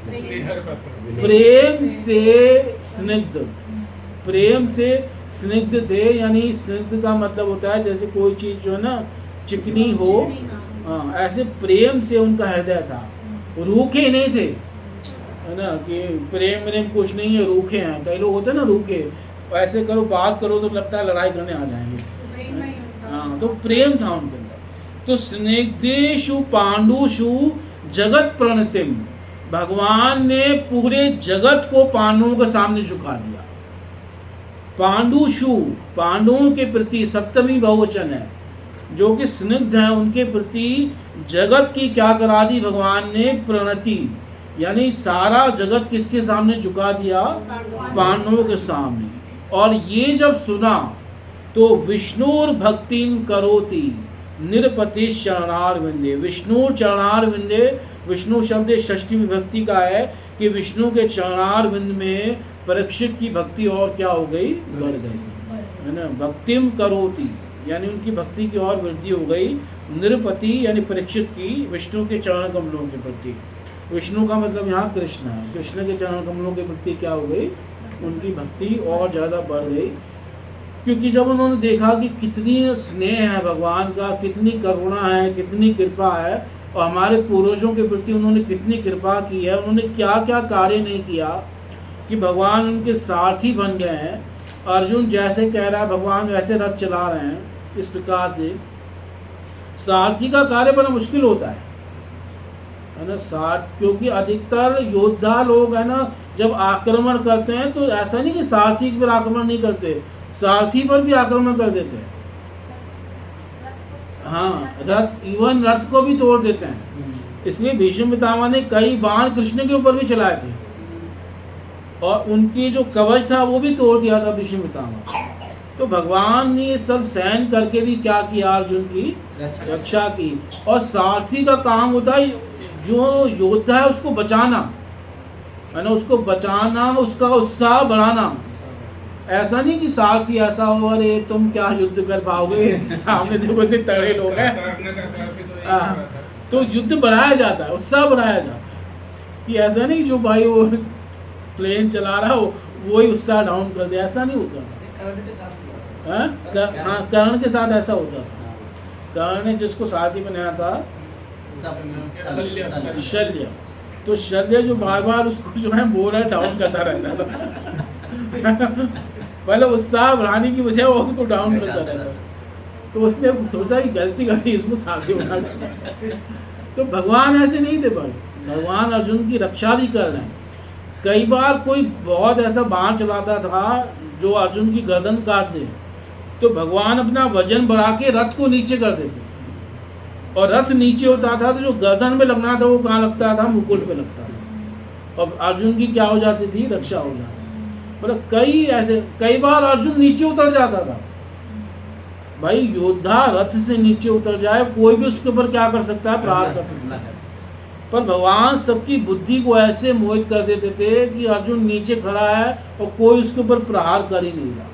स्नेहर पत्र। प्रेम से स्निग्ध, प्रेम से स्निग्ध थे। यानी स्निग्ध का मतलब होता है जैसे कोई चीज जो है ना चिकनी हो, हाँ, ऐसे प्रेम से उनका हृदय था, रूखे नहीं थे, है ना, कि प्रेम प्रेम कुछ नहीं है, रूखे हैं। कई लोग होते हैं ना रूखे, ऐसे करो बात करो तो लगता है लड़ाई करने आ जाएंगे। हाँ, तो प्रेम था उनके अंदर। तो स्निग्धेषु पांडुषु जगत प्रणतिम, भगवान ने पूरे जगत को पांडवों के सामने झुका दिया। पांडुषु, पांडवों के प्रति, सप्तमी बहुवचन है, जो कि स्निग्ध है, उनके प्रति जगत की क्या करा दी भगवान ने, प्रणति, यानी सारा जगत किसके सामने झुका दिया, पांडवों के सामने। और ये जब सुना तो विष्णुर भक्तिम करोति निरपति चरणार विंदे, विष्णु चरणार विंदे, विष्णु शब्द षष्ठी विभक्ति का है कि विष्णु के चरणार विंद में परीक्षित की भक्ति और क्या हो गई, बढ़ गई, है ना। भक्तिम करोति यानी उनकी भक्ति की और वृद्धि हो गई। निरपति यानी परीक्षित की विष्णु के चरण कमलों के प्रति, विष्णु का मतलब यहाँ कृष्ण है, कृष्ण के चरण कमलों के प्रति क्या हो गई, उनकी भक्ति और ज़्यादा बढ़ गई। क्योंकि जब उन्होंने देखा कि कितनी स्नेह है भगवान का, कितनी करुणा है, कितनी कृपा है, और हमारे पूर्वजों के प्रति उन्होंने कितनी कृपा की है, उन्होंने क्या क्या कार्य नहीं किया कि भगवान उनके सारथी बन गए हैं। अर्जुन जैसे कह रहा है भगवान वैसे रथ चला रहे हैं। इस प्रकार से सारथी का कार्य बड़ा मुश्किल होता है ना। क्योंकि अधिकतर योद्धा लोग है ना, जब आक्रमण करते हैं तो ऐसा नहीं कि सारथी पर आक्रमण नहीं करते, सारथी पर भी आक्रमण कर देते हैं। हाँ, रथ को भी तोड़ देते हैं। इसलिए भीष्म पितामह ने कई बाण कृष्ण के ऊपर भी चलाए थे और उनकी जो कवच था वो भी तोड़ दिया था भीष्म पितामह। तो भगवान ने ये सब सहन करके भी क्या किया, अर्जुन की रक्षा की। और सारथी का काम होता है जो योद्धा है उसको बचाना, है ना, उसको बचाना, उसका उत्साह बढ़ाना। ऐसा नहीं कि सारथी ऐसा हो अरे तुम क्या युद्ध कर पाओगे, सामने देखो इतने तगड़े लोग हैं। तो युद्ध बढ़ाया जाता है, उत्साह बढ़ाया जाता है कि ऐसा नहीं जो भाई वो प्लेन चला रहा हो वो ही उत्साह डाउन कर दे, ऐसा नहीं होता। हाँ, कर्ण के साथ ऐसा होता था। कर्ण ने जिसको सारथी बनाया था शल्य, तो शल्य जो बार बार उसको जो है मोरल डाउन करता रहता था। पहले उत्साह बढ़ाने की बजाय वो उसको डाउन करता रहता। तो उसने सोचा कि गलती कर दी, इसको सारथी बना दिया। तो भगवान ऐसे नहीं थे, पर भगवान अर्जुन की रक्षा भी कर रहे हैं। कई बार कोई बहुत ऐसा बाण चलाता था जो अर्जुन की गर्दन काट दे, तो भगवान अपना वजन बढ़ा के रथ को नीचे कर देते, और रथ नीचे होता था तो जो गर्दन में लगना था वो कहाँ लगता था, मुकुट पे लगता था, और अर्जुन की क्या हो जाती थी, रक्षा हो जाती। मतलब कई बार अर्जुन नीचे उतर जाता था। भाई योद्धा रथ से नीचे उतर जाए, कोई भी उसके ऊपर क्या कर सकता है, प्रहार कर सकता है। पर भगवान सबकी बुद्धि को ऐसे मोहित कर देते थे कि अर्जुन नीचे खड़ा है और कोई उसके ऊपर प्रहार कर ही नहीं रहा।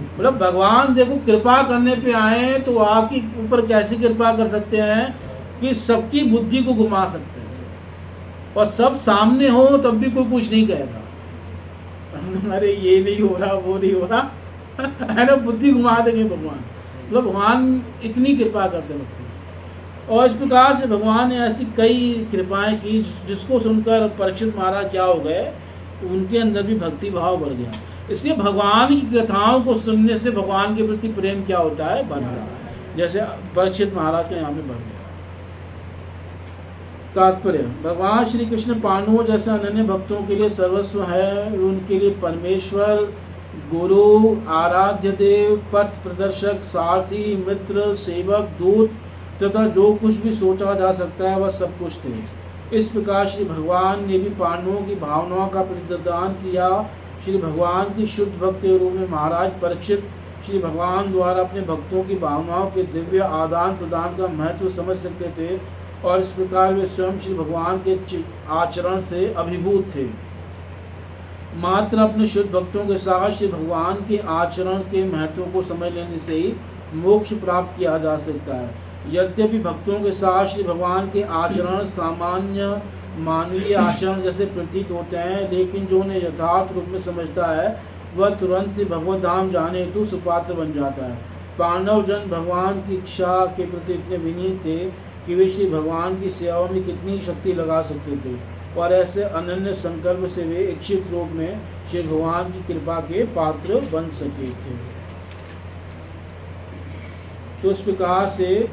मतलब भगवान देखो कृपा करने पे आए तो आपके ऊपर कैसे कृपा कर सकते हैं कि सबकी बुद्धि को घुमा सकते हैं, और सब सामने हो तब भी कोई कुछ नहीं कहेगा, अरे ये नहीं हो रहा वो नहीं हो रहा, है ना, बुद्धि घुमा देंगे भगवान। मतलब भगवान इतनी कृपा करते हैं। और इस प्रकार से भगवान ने ऐसी कई कृपाएं की जिसको सुनकर परीक्षित महाराज क्या हो गए, तो उनके अंदर भी भक्ति भाव बढ़ गया। इसलिए भगवान की कथाओं को सुनने से भगवान के प्रति प्रेम क्या होता है, बढ़ता है। जैसे परीक्षित महाराज के यहाँ पे बढ़ गया। तात्पर्य, भगवान श्री कृष्ण पांडवों जैसे अनन्य भक्तों के लिए सर्वस्व है। उनके लिए परमेश्वर, गुरु, आराध्य देव, पथ प्रदर्शक, सारथी, मित्र, सेवक, दूत तथा जो कुछ भी सोचा जा सकता है वह सब कुछ थे। इस प्रकार श्री भगवान ने भी पांडवों की भावनाओं का प्रतिदान किया। श्री भगवान की शुद्ध भक्त के रूप में महाराज परीक्षित श्री भगवान द्वारा अपने भक्तों की भावनाओं के दिव्य आदान प्रदान का महत्व समझ सकते थे, और इस प्रकार वे स्वयं श्री भगवान के आचरण से अभिभूत थे। मात्र अपने शुद्ध भक्तों के साथ श्री भगवान के आचरण के महत्व को समझ लेने से ही मोक्ष प्राप्त किया जा सकता है। यद्यपि भक्तों के साथ श्री भगवान के आचरण सामान्य मानवीय आचरण जैसे प्रतीत होते हैं, लेकिन जो उन्हें यथार्थ रूप में समझता है वह तुरंत ही भगवत धाम जाने हेतु सुपात्र बन जाता है। पांडव जन भगवान की इच्छा के प्रति इतने विनीत थे कि वे श्री भगवान की सेवा में कितनी शक्ति लगा सकते थे, और ऐसे अनन्य संकल्प से वे इच्छित रूप में श्री भगवान की कृपा के पात्र बन सके थे। तो इस प्रकार से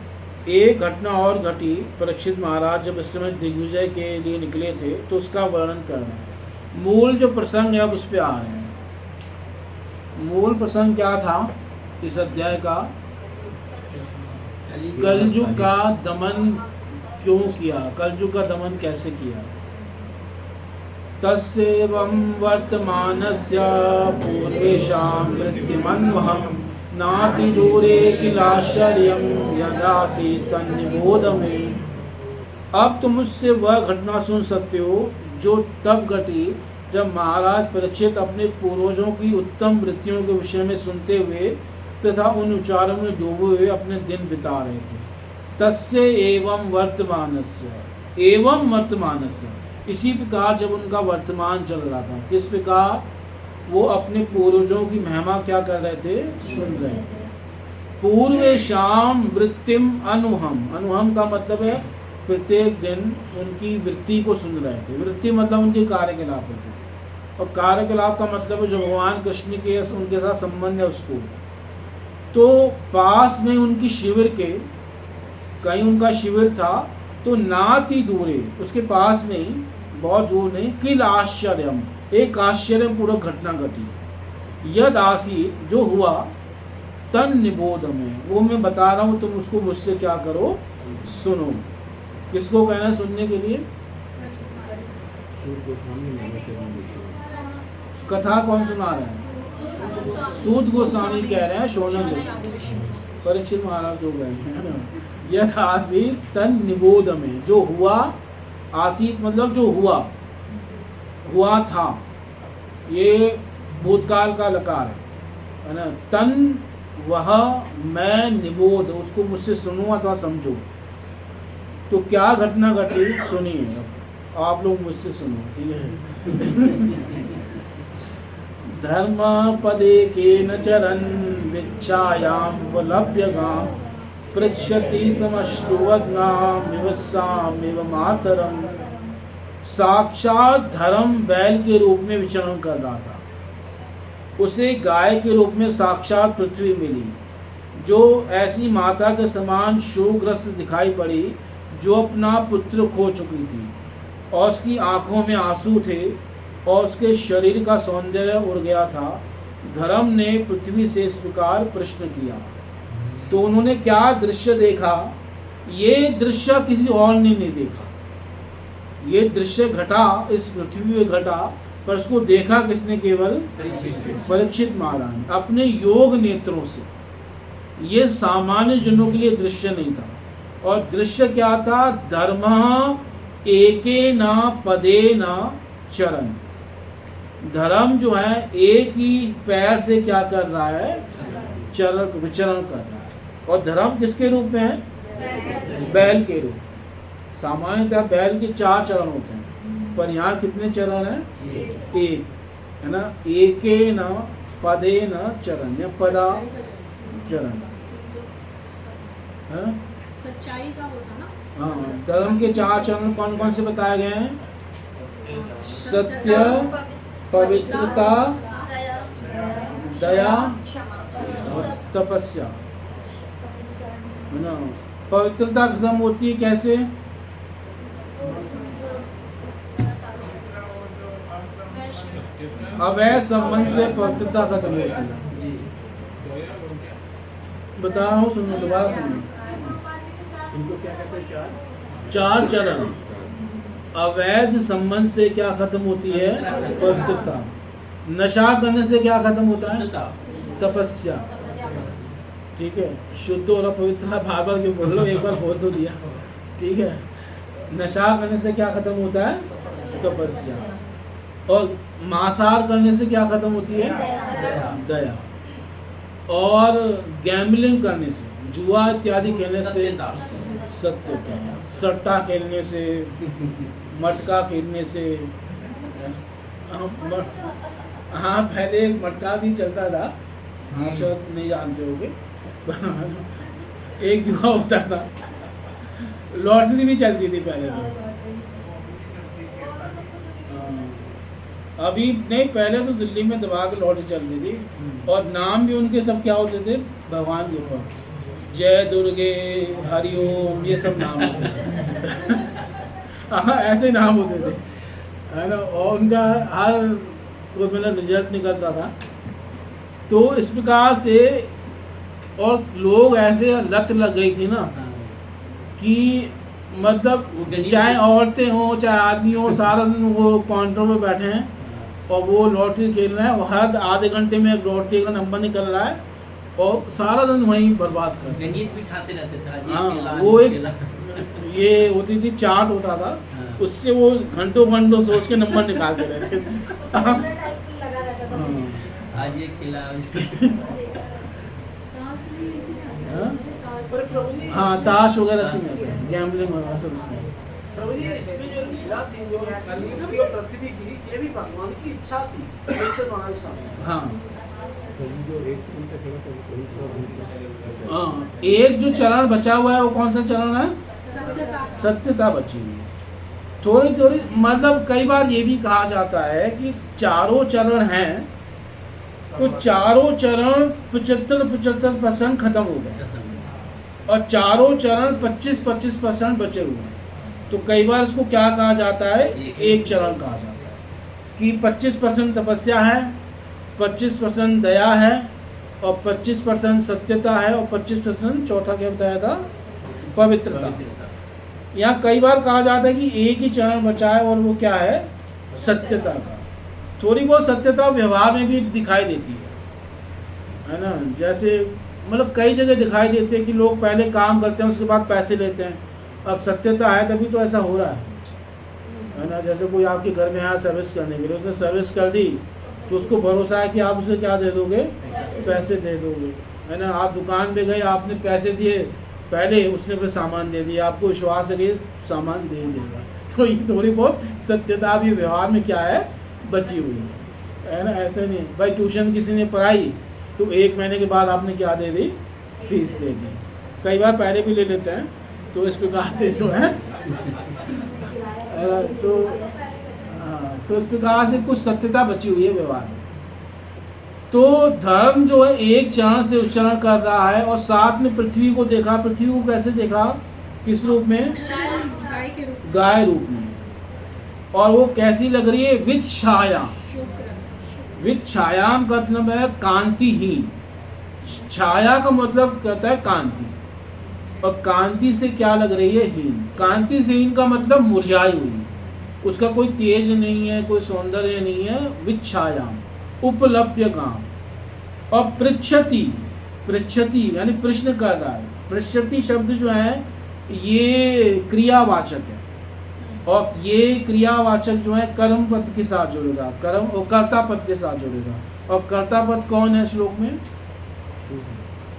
एक घटना और घटी। परीक्षित महाराज जब इस समय दिग्विजय के लिए निकले थे तो उसका वर्णन करना। मूल जो प्रसंग है अब उस पर आ रहे हैं। मूल प्रसंग क्या था इस अध्याय का? कलयुग का दमन क्यों किया, कलयुग का दमन कैसे किया। तस्येवं वर्तमानस्य पूर्वेषां मृत्युमन्वहम् नाति दूरे किलाश्चर्यं यदासीत् तन्निबोध मे। अब तुम मुझसे वह घटना सुन सकते हो जो तब घटी जब महाराज परीक्षित अपने पूर्वजों की उत्तम वृत्तियों के विषय में सुनते हुए तथा उन विचारों में डूबे हुए अपने दिन बिता रहे थे। तस्य एवं वर्तमानस्य, एवं वर्तमानस्य, इसी प्रकार जब उनका वर्तमान चल रहा था, किस प्रकार वो अपने पूर्वजों की महिमा क्या कर रहे थे, सुन रहे थे। पूर्वेशाम वृत्तिम अनुहम, अनुहम का मतलब है प्रत्येक दिन उनकी वृत्ति को सुन रहे थे। वृत्ति मतलब उनके कार्यकलाप थे, और कार्यकलाप का मतलब है जो भगवान कृष्ण के उनके साथ संबंध है उसको। तो पास में उनकी शिविर के, कहीं उनका शिविर था तो नाति दूरे, उसके पास नहीं, बहुत दूर नहीं, किल आश्चर्यम, एक आश्चर्यपूर्वक घटना घटी। यद आसीत, जो हुआ, तन निबोध में, वो मैं बता रहा हूँ, तुम उसको मुझसे क्या करो, सुनो। किसको कहना है सुनने के लिए? सूत गोस्वामी नमस्ते नमस्ते। कथा कौन सुना रहे हैं? सूत गोस्वामी कह रहे हैं शौनक ऋषि, परीक्षित महाराज जो गए हैं ना। यद आसीत तन निबोध में, जो हुआ, आसीत मतलब जो हुआ, हुआ था, ये भूतकाल का लकार है ना। तन वह, मैं निबोध, उसको मुझसे सुनो अथवा समझो। तो क्या घटना घटी सुनिए, आप लोग मुझसे सुनो, ठीक है। धर्म पदे के न चरन विच्छायाम वलभ्यगाम पृच्छति समश्रुवग्नाम विवस्सामिव मातरम। साक्षात धर्म बैल के रूप में विचरण कर रहा था, उसे गाय के रूप में साक्षात पृथ्वी मिली, जो ऐसी माता के समान शोकग्रस्त दिखाई पड़ी, जो अपना पुत्र खो चुकी थी, और उसकी आंखों में आंसू थे, और उसके शरीर का सौंदर्य उड़ गया था। धर्म ने पृथ्वी से इस प्रकार प्रश्न किया, तो उन्होंने क्या दृश्य देखा? ये दृश्य किसी और ने नहीं देखा। ये दृश्य घटा, इस पृथ्वी में घटा, पर उसको देखा किसने? केवल परीक्षित महाराज अपने योग नेत्रों से। ये सामान्य जनों के लिए दृश्य नहीं था। और दृश्य क्या था? धर्म एके न पदे न चरण। धर्म जो है एक ही पैर से क्या कर रहा है? चरण, विचरण कर रहा है। और धर्म किसके रूप में है? बैल के रूप। सामान्यतः बैल के 4 चरण होते हैं, पर यहाँ कितने चरण हैं? एक, है ना। एके न पदे न चरण, या पदा चरण, है? सच्चाई का होता ना। हाँ, धर्म के 4 चरण कौन कौन से बताए गए हैं? सत्य, पवित्रता, दया और तपस्या, है ना। पवित्रता खत्म होती है कैसे? अवैध संबंध से पवित्रता खत्म होती है। बता रहा हूँ, सुनो, दोबारा सुनो। इनको क्या कहते हैं? 4 चरण। अवैध संबंध से क्या खत्म होती है? पवित्रता। नशा करने से क्या खत्म होता है? तपस्या। ठीक है, शुद्ध और पवित्र बार बार क्यों बोल लो, एक बार बोल तो दिया, ठीक है। नशा करने से क्या खत्म होता है? तपस्या। और मांसाहार करने से क्या खत्म होती है? दया। और गैम्बलिंग करने से, जुआ इत्यादि खेलने से सत्यता, सट्टा खेलने से, मटका खेलने से। हाँ, पहले एक मटका भी चलता था, आप शायद नहीं जानते होंगे। एक जुआ होता था, लॉटरी भी चलती थी पहले तो। अभी नहीं, पहले तो दिल्ली में दबा के लॉटरी चलती थी, और नाम भी उनके सब क्या होते थे? भगवान के ऊपर, जय दुर्गे, हरिओम, ये सब नाम होते थे। हाँ, ऐसे नाम होते थे, है ना। और उनका हर कोई मतलब रिजल्ट निकलता था। तो इस प्रकार से, और लोग ऐसे लत लग गई थी ना कि मतलब चाहे औरतें हों चाहे आदमी हो, सारा दिन वो काउंटर पे बैठे हैं और वो लॉटरी खेल रहे हैं। हर आधे घंटे में एक लॉटरी का नंबर निकल रहा है, और सारा दिन वहीं बर्बाद कर रहे हैं। भी खाते रहते थे। हाँ, वो एक ये होती थी, चार्ट होता था, उससे वो घंटों घंटों सोच के नंबर निकालते रहते थे। हाँ, आज ये खिला, हाँ, ताश वगैरह से मिलते हैं, गैम्बलिंग वगैरह सब उसमें। प्रभु जी, इसमें जो लीला थी, जो कलयुग की और पृथ्वी की, ये भी भगवान की इच्छा थी, परीक्षित महाराज साहब। हाँ, कभी जो एक फूल का चढ़ा था वो कौन सा फूल? हाँ, एक जो चरण बचा हुआ है वो कौन सा चरण है? सत्यता। सत्यता बची हुई है। थोड़ी थोड़ी मतलब कई बार ये भी कहा जाता है कि चारों चरण हैं तो चारों चरण 75% खत्म हो गए और चारों चरण 25% बचे हुए हैं। तो कई बार इसको क्या कहा जाता है? एक चरण कहा जाता है कि 25% तपस्या है, 25% दया है और 25% सत्यता है और 25% चौथा क्या बताया था? पवित्रता। यहाँ कई बार कहा जाता है कि एक ही चरण बचा है और वो क्या है? सत्यता का। थोड़ी बहुत सत्यता व्यवहार में भी दिखाई देती है ना। जैसे मतलब कई जगह दिखाई देती है कि लोग पहले काम करते हैं उसके बाद पैसे लेते हैं। अब सत्यता है तभी तो ऐसा हो रहा है ना। जैसे कोई आपके घर में आया सर्विस करने के लिए, उसने सर्विस कर दी तो उसको भरोसा है कि आप उसे क्या दे दोगे? पैसे दे दोगे, है ना। आप दुकान पे गए, आपने पैसे दिए पहले, उसने फिर सामान दे दिया, आपको विश्वास है कि सामान दे देगा। तो ये थोड़ी बहुत सत्यता भी व्यवहार में क्या है? बची हुई है ना। ऐसे नहीं भाई ट्यूशन किसी ने पढ़ाई तो 1 महीने के बाद आपने क्या दे दी? फीस दे दी। कई बार पहले भी ले लेते हैं। तो इस प्रकार से जो है तो इस प्रकार से कुछ सत्यता बची हुई है व्यवहार में। तो धर्म जो है एक चरण से उच्चारण कर रहा है और साथ में पृथ्वी को देखा। पृथ्वी को कैसे देखा? किस रूप में? गाय के रूप गाय रूप में। और वो कैसी लग रही है? विच्छाया। विच्छायाम का मतलब है कांतिहीन। छाया का मतलब कहता है कांति, और कांति से क्या लग रही है? हीन। कांति से हीन का मतलब मुरझाई हुई, उसका कोई तेज नहीं है, कोई सौंदर्य नहीं है। विच्छायाम उपलभ्य गाम। और पृच्छति, पृच्छति यानी प्रश्न कर रहा है। पृच्छति शब्द जो है ये क्रियावाचक है और ये क्रियावाचक जो है कर्म पद के साथ जुड़ेगा, कर्म और कर्ता पद के साथ जुड़ेगा। और कर्ता पद कौन है श्लोक में?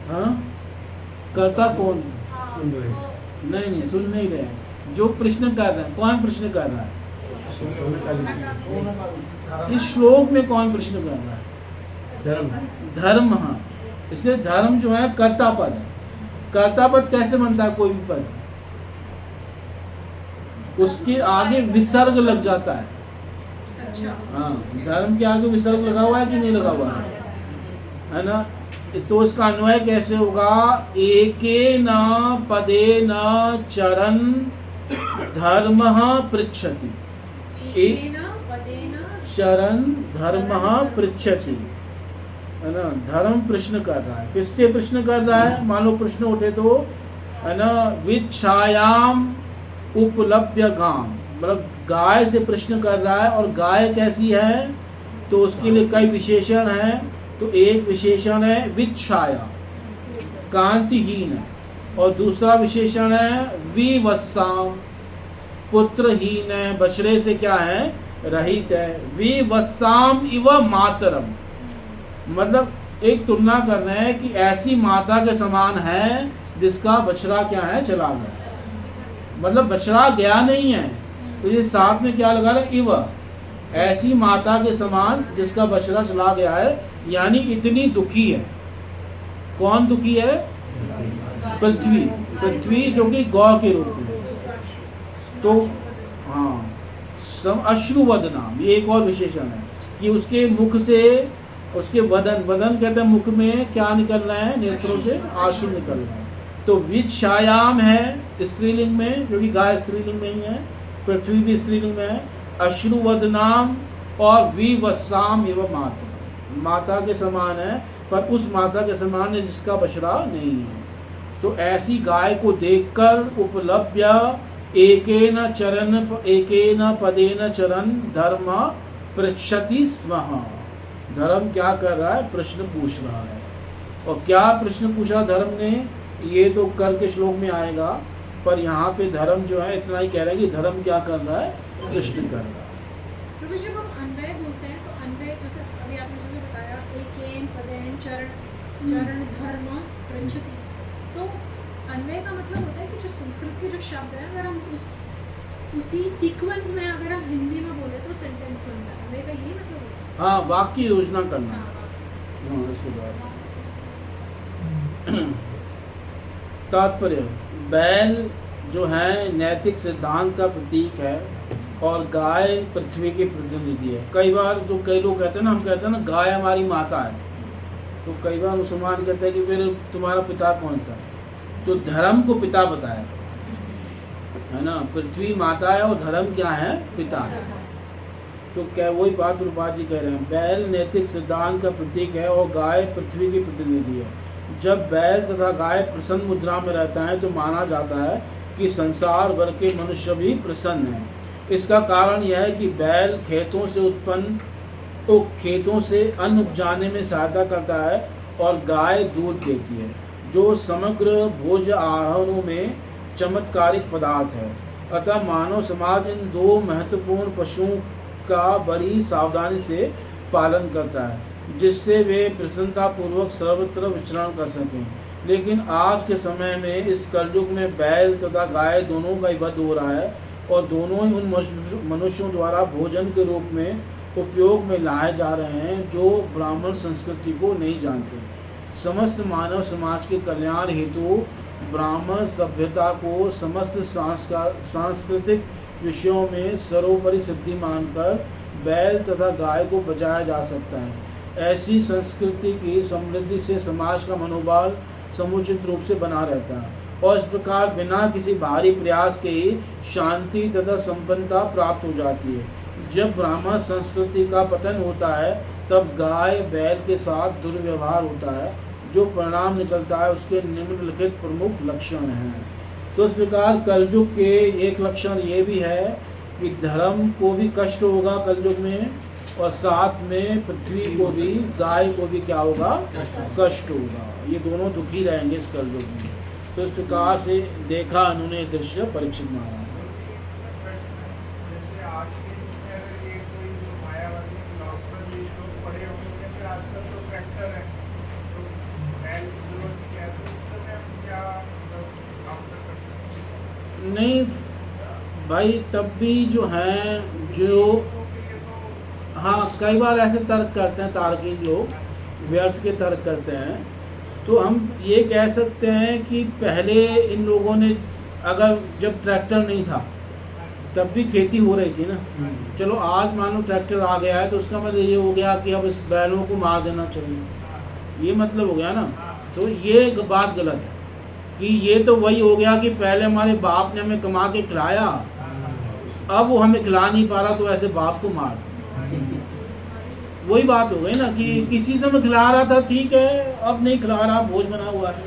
हाँ, कर्ता कौन? सुन रहे हैं। नहीं, सुन नहीं रहे। जो प्रश्न कर रहे हैं, कौन प्रश्न कर रहा है? इस श्लोक में कौन प्रश्न कर रहा है? धर्म। धर्म। हाँ, इसलिए धर्म जो है कर्ता पद है। कर्ता पद कैसे बनता है? कोई भी पद उसके आगे विसर्ग लग जाता है। अच्छा। हाँ, धर्म के आगे विसर्ग लगा हुआ है कि नहीं लगा हुआ है ना। तो इसका अन्वय कैसे होगा? एकेन पदेन चरन् धर्मः पृच्छति। एकेन पदेन चरन् धर्मः पृच्छति, है ना। धर्म प्रश्न कर रहा है। किससे प्रश्न कर रहा है? मान लो प्रश्न उठे तो, है ना, विच्छायाम उपलभ्य गाम, मतलब गाय से प्रश्न कर रहा है। और गाय कैसी है? तो उसके लिए कई विशेषण हैं। तो एक विशेषण है विच्छाया, कांतिहीन है। और दूसरा विशेषण है विवत्साम, पुत्रहीन है, बछड़े से क्या है? रहित है। विवत्साम इव मातरम, मतलब एक तुलना कर रहे हैं कि ऐसी माता के समान है जिसका बछड़ा क्या है? चला गया। मतलब बछड़ा गया नहीं है, तो ये साथ में क्या लगा रहा है? इव, ऐसी माता के समान जिसका बछड़ा चला गया है, यानी इतनी दुखी है। कौन दुखी है? पृथ्वी। पृथ्वी जो कि गौ के रूप में। तो हाँ, अश्रुवदनाम, ये एक और विशेषण है कि उसके मुख से, उसके वदन, वदन कहते हैं मुख में क्या निकल रहे हैं? नेत्रों से आंसू निकल रहे हैं। तो विच्छायाम है स्त्रीलिंग में, क्योंकि गाय स्त्रीलिंग में ही है, पृथ्वी भी स्त्रीलिंग में है। अश्रुवदनाम और विवत्साम एवं माता, माता के समान है, पर उस माता के समान है जिसका बछड़ा नहीं है। तो ऐसी गाय को देखकर उपलभ्य एकेन पदेन चरन् धर्म पृच्छति स्म। धर्म क्या कर रहा है? प्रश्न पूछ रहा है। और क्या प्रश्न पूछा धर्म ने? ये तो कल के श्लोक में आएगा, पर यहाँ पे धर्म जो है इतना ही कह रहा है कि धर्म क्या कर रहा है? प्रश्न कर रहा है। तो जब हम अन्वय बोलते हैं तो अन्वय जैसे अभी आपने जैसे बताया एकेन पदेन चरण धर्म पृच्छति, तो अन्वय का मतलब होता है कि जो संस्कृत के जो शब्द है अगर हम उसी सीक्वेंस में अगर हम हिंदी में बोले तो सेंटेंस बनता है। अन्वय का यही मतलब होता है। हाँ, वाक्य योजना करना। हाँ, इसके बाद तात्पर्य, बैल जो है नैतिक सिद्धांत का प्रतीक है और गाय पृथ्वी की प्रतिनिधि है। कई बार जो कई लोग कहते हैं ना, हम कहते हैं ना गाय हमारी माता है, तो कई बार मुसलमान कहते हैं कि फिर तुम्हारा पिता कौन सा? तो धर्म को पिता बताया है ना, पृथ्वी माता है और धर्म क्या है? पिता है। तो क्या वही बात गुरुपाद जी कह रहे हैं, बैल नैतिक सिद्धांत का प्रतीक है और गाय पृथ्वी की प्रतिनिधि है। जब बैल तथा गाय प्रसन्न मुद्रा में रहता है तो माना जाता है कि संसार भर के मनुष्य भी प्रसन्न हैं। इसका कारण यह है कि बैल खेतों से अन्न उपजाने में सहायता करता है और गाय दूध देती है, जो समग्र भोज्य आहारों में चमत्कारिक पदार्थ है। अतः मानव समाज इन दो महत्वपूर्ण पशुओं का बड़ी सावधानी से पालन करता है, जिससे वे प्रसन्नतापूर्वक सर्वत्र विचरण कर सकें। लेकिन आज के समय में इस कलयुग में बैल तथा गाय दोनों का ही वध हो रहा है और दोनों ही उन मनुष्यों द्वारा भोजन के रूप में उपयोग में लाए जा रहे हैं जो ब्राह्मण संस्कृति को नहीं जानते। समस्त मानव समाज के कल्याण हेतु ब्राह्मण सभ्यता को समस्त सांस्कृतिक विषयों में सर्वोपरि सिद्धि मानकर बैल तथा गाय को बचाया जा सकता है। ऐसी संस्कृति की समृद्धि से समाज का मनोबल समुचित रूप से बना रहता है और इस प्रकार बिना किसी भारी प्रयास के ही शांति तथा संपन्नता प्राप्त हो जाती है। जब ब्राह्मण संस्कृति का पतन होता है तब गाय बैल के साथ दुर्व्यवहार होता है, जो परिणाम निकलता है उसके निम्नलिखित प्रमुख लक्षण हैं। तो इस प्रकार कलयुग के एक लक्षण ये भी है कि धर्म को भी कष्ट होगा कलयुग में और साथ में पृथ्वी को भी, गाय को भी क्या होगा? कष्ट होगा। ये दोनों दुखी रहेंगे इस कलयुग में। तो इस प्रकार से देखा उन्होंने दृश्य परीक्षित महाराज। जैसे आज के युग में अगर ये कोई जो मायावादी फिलॉसफर भी लोग पढ़े होंगे कि आजकल तो ट्रैक्टर है, तो बैल की जरूरत क्या है, तो इस समय हम क्या काम कर सकते हैं? नहीं भाई, तब भी जो है जो हाँ, कई बार ऐसे तर्क करते हैं तार्किक लोग, व्यर्थ के तर्क करते हैं। तो हम ये कह सकते हैं कि पहले इन लोगों ने, अगर जब ट्रैक्टर नहीं था तब भी खेती हो रही थी ना। चलो आज मान लो ट्रैक्टर आ गया है तो उसका मतलब ये हो गया कि अब इस बैलों को मार देना चाहिए, ये मतलब हो गया ना। तो ये बात गलत है कि ये तो वही हो गया कि पहले हमारे बाप ने हमें कमा के खिलाया, अब वो हमें खिला नहीं पा रहा तो ऐसे बाप को मार। वही बात हो गई ना कि किसी से मैं खिला रहा था, ठीक है, अब नहीं खिला रहा, भोज बना हुआ है,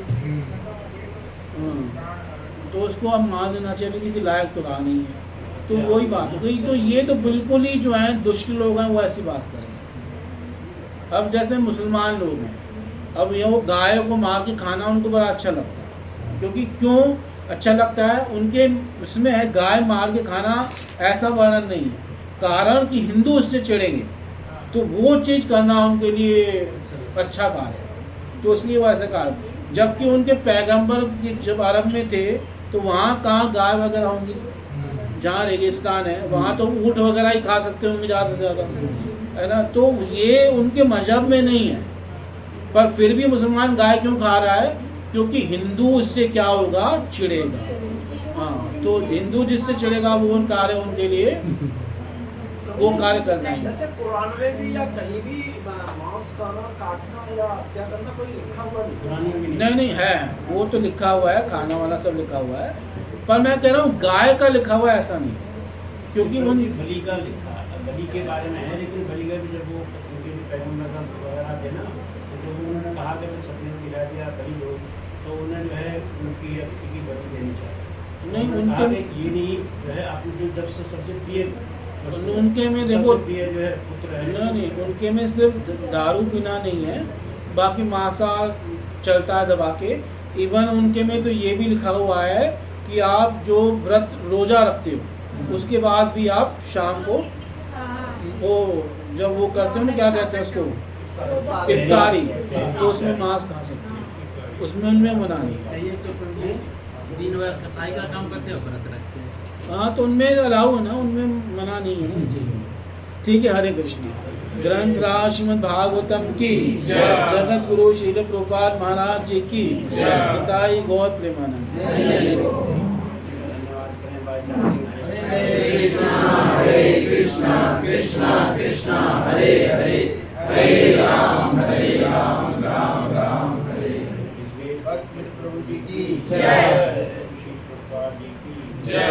तो उसको अब मार देना चाहिए, किसी लायक तो रहा नहीं है। तो वही बात हो गई। तो ये तो बिल्कुल ही जो है दुष्ट लोग हैं वो ऐसी बात करें। अब जैसे मुसलमान लोग हैं, अब ये वो गाय को मार के खाना उनको बड़ा अच्छा लगता है, क्योंकि क्यों अच्छा लगता है? उनके उसमें है गाय मार के खाना ऐसा वर्णन नहीं है, कारण कि हिंदू उससे चिढ़ेंगे, तो वो चीज़ करना उनके लिए अच्छा कार्य है, तो इसलिए वो ऐसा कहा। जबकि उनके पैगंबर जब अरब में थे तो वहाँ कहाँ गाय वगैरह होंगी, जहाँ रेगिस्तान है वहाँ तो ऊँट वगैरह ही खा सकते होंगे ज़्यादा से ज़्यादा, है ना। तो ये उनके मजहब में नहीं है, पर फिर भी मुसलमान गाय क्यों खा रहा है? क्योंकि हिंदू इससे क्या होगा? चिढ़ेगा। हाँ, तो हिंदू जिससे चिढ़ेगा वो उन कार्य उनके लिए वो कार्य करना है। जैसे कुरान में भी या कहीं भी मांस खाना, काटना या हत्या करना कोई लिखा हुआ नहीं? नहीं है, वो तो लिखा हुआ है, खाना वाला सब लिखा हुआ है, पर मैं कह रहा हूँ गाय का लिखा हुआ ऐसा नहीं, क्योंकि उन बलि का लिखा, बलि के बारे में है, लेकिन बलि का भी जब वो उनके पैगंबर वगैरह थे ना, तो जब उन्होंने कहा कि मैं सपने में गिरा दिया बलि हो, तो उन्हें जो है उनकी या किसी की बलि देनी चाहिए। नहीं, उनके ये नहीं जो है आपने जो जब से सबसे प्रिय उनके में देखो जो है पुत्र है, नहीं, उनके में सिर्फ दारू पीना नहीं है, बाकी मांसाहार चलता है दबा के। इवन उनके में तो ये भी लिखा हुआ है कि आप जो व्रत रोजा रखते हो उसके बाद भी आप शाम को वो जब वो करते हो ना, क्या कहते हैं उसको, इफ्तारी, तो उसमें मांस खा सकते हैं, उसमें उनमें मना नहीं। ये तो दिन भर कसाई का काम करते हो, व्रत रखते हैं। हाँ, तो उनमें अलाउ है ना, उनमें मना नहीं है। ठीक है, हरे कृष्ण। ग्रंथ राज श्रीमद् भागवतम की जगत गुरु श्रील प्रभुपाद महाराज जी की पिताई गौर प्रेमानंद। धन्यवाद करें भाई जान। हरे कृष्णा कृष्णा कृष्णा हरे हरे हरे राम राम राम हरे। भक्त प्रभु जी की जय। श्री प्रभुपाद जी की जय।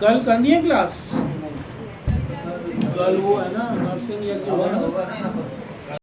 कल करनी है क्लास? कल वो है ना नर्सिंग या होगा ना यहाँ पर।